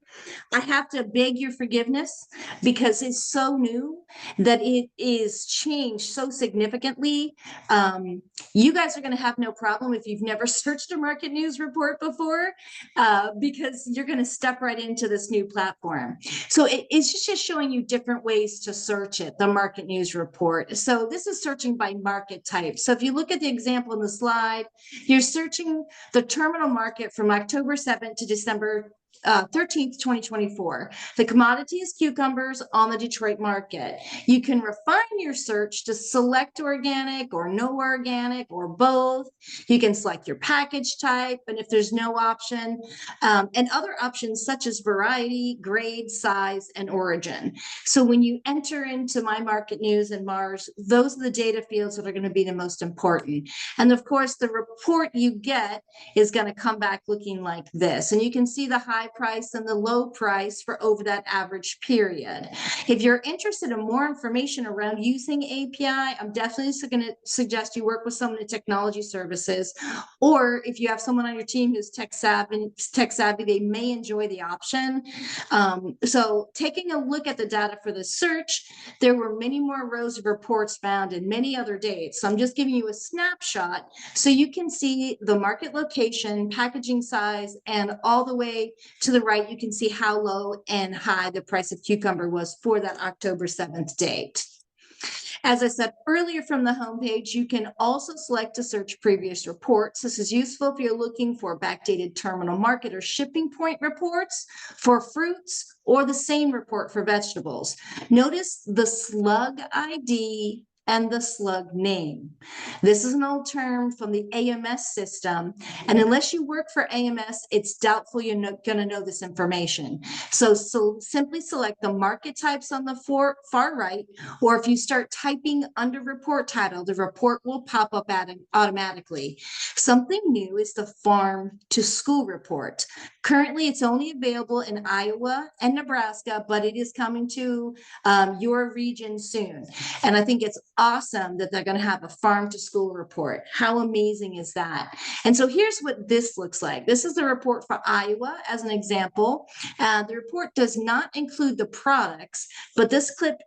I have to beg your forgiveness because it's so new that it is changed so significantly. You guys are going to have no problem if you've never searched a market news report before, because you're going to step right into this new platform. So it's just showing you different ways to search it, the market news report. So this is searching by market type. So if you look at the example in the slide, you're searching the terminal market from October 7th to December 13th, 2024. The commodity is cucumbers on the Detroit market. You can refine your search to select organic or no organic or both. You can select your package type, and if there's no option, and other options such as variety, grade, size, and origin. So when you enter into My Market News and Mars, those are the data fields that are going to be the most important. And of course, the report you get is going to come back looking like this. And you can see the high price and the low price for over that average period. If you're interested in more information around using API, I'm definitely going to suggest you work with someone in technology services, or if you have someone on your team who's tech savvy, they may enjoy the option. So taking a look at the data for the search, there were many more rows of reports found in many other dates. So I'm just giving you a snapshot so you can see the market location, packaging size, and all the way to the right, you can see how low and high the price of cucumber was for that October 7th date. As I said earlier from the homepage, you can also select to search previous reports. This is useful if you're looking for backdated terminal market or shipping point reports for fruits, or the same report for vegetables. Notice the slug ID and the slug name. This is an old term from the AMS system, and unless you work for AMS, it's doubtful you're not going to know this information. So simply select the market types on the far right, or if you start typing under report title, the report will pop up automatically. Something new is the farm to school report. Currently, it's only available in Iowa and Nebraska, but it is coming to your region soon. And I think it's awesome that they're going to have a farm to school report. How amazing is that? And so here's what this looks like. This is the report for Iowa as an example. The report does not include the products, but this clip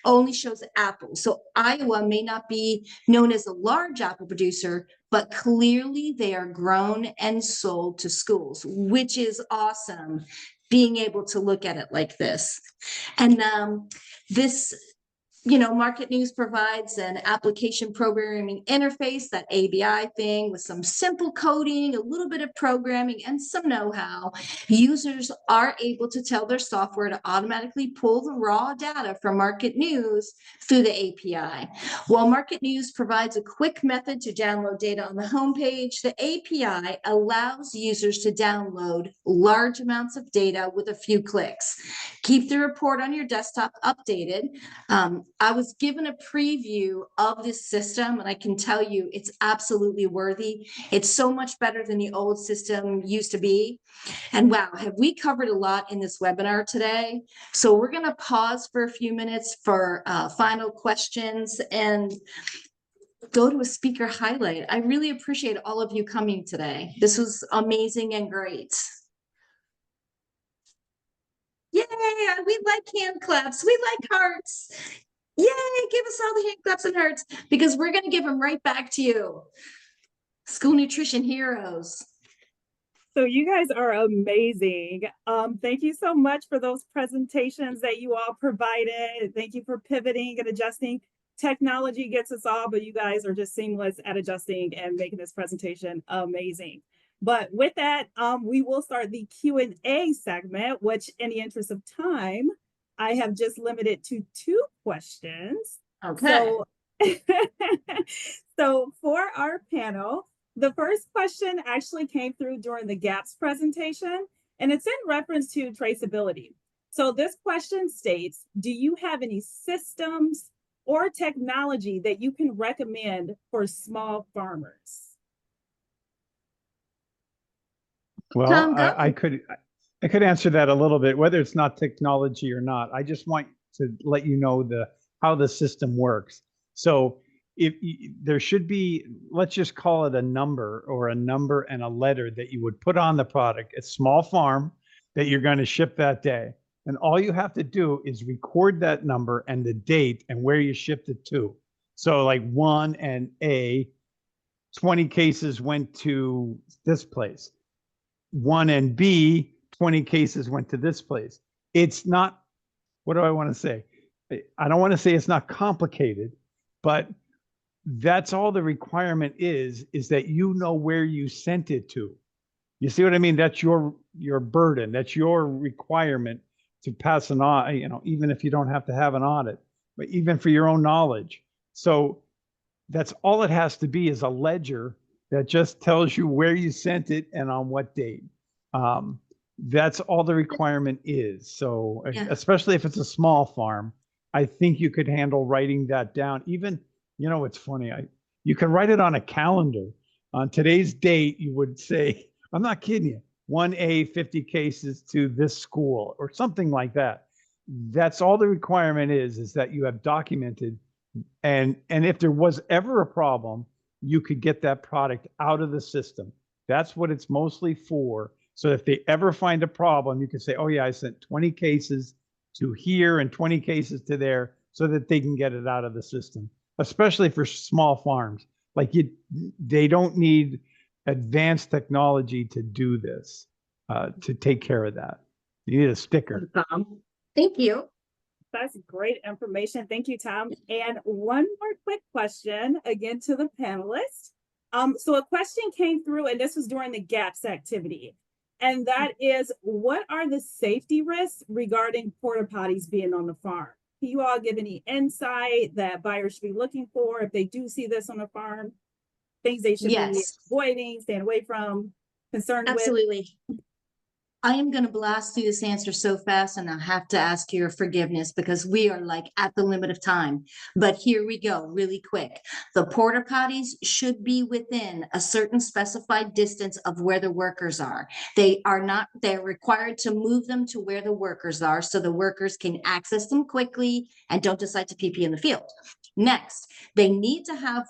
only shows apples. So Iowa may not be known as a large apple producer, but clearly they are grown and sold to schools, which is awesome, being able to look at it like this. And this, Market News provides an application programming interface, that ABI thing, with some simple coding, a little bit of programming, and some know-how. Users are able to tell their software to automatically pull the raw data from Market News through the API. While Market News provides a quick method to download data on the homepage, the API allows users to download large amounts of data with a few clicks. Keep the report on your desktop updated. I was given a preview of this system, and I can tell you it's absolutely worthy. It's so much better than the old system used to be. And wow, have we covered a lot in this webinar today? So we're going to pause for a few minutes for final questions and go to a speaker highlight. I really appreciate all of you coming today. This was amazing and great. Yay, we like hand claps. We like hearts. Yay, give us all the hand claps and hearts, because we're going to give them right back to you. School nutrition heroes. So you guys are amazing. Thank you so much for those presentations that you all provided. Thank you for pivoting and adjusting. Technology gets us all, but you guys are just seamless at adjusting and making this presentation amazing. But with that, we will start the Q&A segment, which in the interest of time, I have just limited to 2 questions. Okay. So for our panel, the first question actually came through during the GAPS presentation, and it's in reference to traceability. So this question states, do you have any systems or technology that you can recommend for small farmers? Well, I could answer that a little bit, whether it's not technology or not. I just want to let you know how the system works. So if there should be, let's just call it a number and a letter that you would put on the product, a small farm that you're going to ship that day. And all you have to do is record that number and the date and where you shipped it to. So like 1 and A, 20 cases went to this place. 1 and B, 20 cases went to this place. It's not, what do I want to say? I don't want to say it's not complicated, but that's all the requirement is that you know where you sent it to. You see what I mean? That's your burden. That's your requirement to pass an audit, you know, even if you don't have to have an audit, but even for your own knowledge. So that's all it has to be, is a ledger that just tells you where you sent it and on what date. That's all the requirement is. So Yeah. especially if it's a small farm, I think you could handle writing that down. Even, you know, it's funny. You can write it on a calendar. On today's date, you would say, I'm not kidding you, 1A 50 cases to this school or something like that. That's all the requirement is that you have documented. And if there was ever a problem, you could get that product out of the system. That's what it's mostly for. So if they ever find a problem, you can say, oh yeah, I sent 20 cases to here and 20 cases to there, so that they can get it out of the system, especially for small farms. Like they don't need advanced technology to do this, to take care of that. You need a sticker. Thank you. That's great information. Thank you, Tom. And one more quick question again to the panelists. So a question came through, and this was during the GAPS activity. And that is, what are the safety risks regarding porta potties being on the farm? Can you all give any insight that buyers should be looking for if they do see this on the farm? Things they should be avoiding, staying away from, concerned with? Absolutely. I am going to blast through this answer so fast, and I'll have to ask your forgiveness because we are like at the limit of time. But here we go, really quick. The porta potties should be within a certain specified distance of where the workers are. They're required to move them to where the workers are so the workers can access them quickly and don't decide to pee in the field. Next, they need to have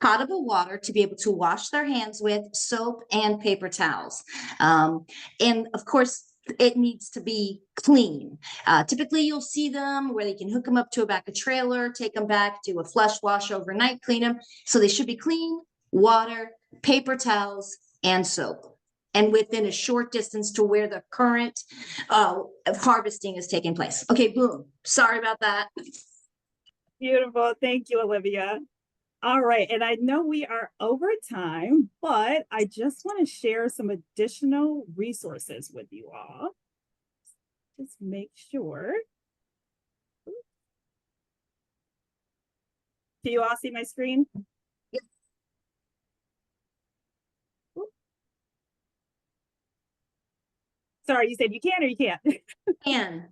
potable water to be able to wash their hands with, soap and paper towels. And of course, it needs to be clean. Typically, you'll see them where they can hook them up to a back of trailer, take them back, do a flush wash overnight, clean them. So they should be clean, water, paper towels, and soap, and within a short distance to where the current harvesting is taking place. Okay, boom. Sorry about that. Beautiful. Thank you, Olivia. All right. And I know we are over time, but I just want to share some additional resources with you all. Just make sure. Can you all see my screen? Yes. Sorry, you said you can or you can't? Can.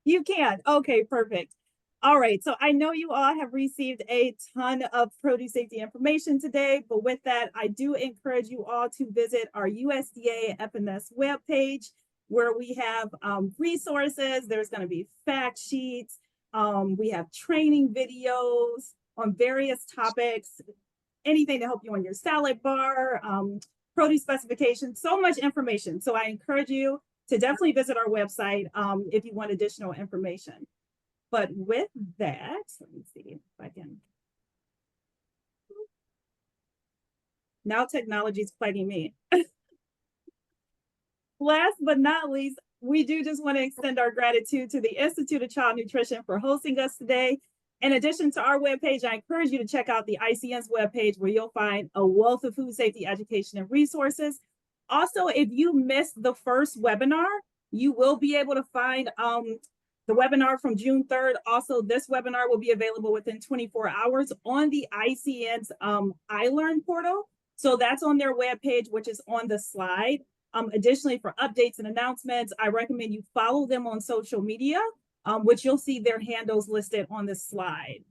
You can. Okay, perfect. All right, so I know you all have received a ton of produce safety information today, but with that, I do encourage you all to visit our USDA FNS webpage, where we have resources. There's going to be fact sheets. We have training videos on various topics, anything to help you on your salad bar, produce specifications, so much information. So I encourage you to definitely visit our website if you want additional information. But with that, let me see if I can. Now technology is plaguing me. Last but not least, we do just want to extend our gratitude to the Institute of Child Nutrition for hosting us today. In addition to our webpage, I encourage you to check out the ICN's webpage, where you'll find a wealth of food safety education and resources. Also, if you missed the first webinar, you will be able to find the webinar from June 3rd. Also, this webinar will be available within 24 hours on the ICN's iLearn portal. So that's on their webpage, which is on the slide. Additionally, for updates and announcements, I recommend you follow them on social media, which you'll see their handles listed on this slide.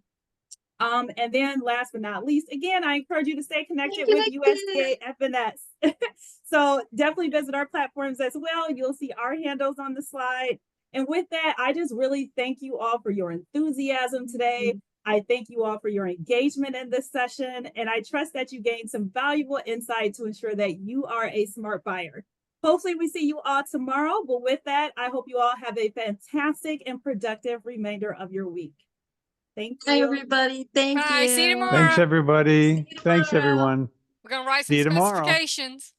And then last but not least, again, I encourage you to stay connected with USDA FNS. So definitely visit our platforms as well. You'll see our handles on the slide. And with that, I just really thank you all for your enthusiasm today. I thank you all for your engagement in this session, and I trust that you gained some valuable insight to ensure that you are a smart buyer. Hopefully we see you all tomorrow, but with that, I hope you all have a fantastic and productive remainder of your week. Thank you. Hi, everybody. Thank you. See you tomorrow. Thanks, everybody. See you Thanks, tomorrow. everyone. We're going to write See some you tomorrow. specifications.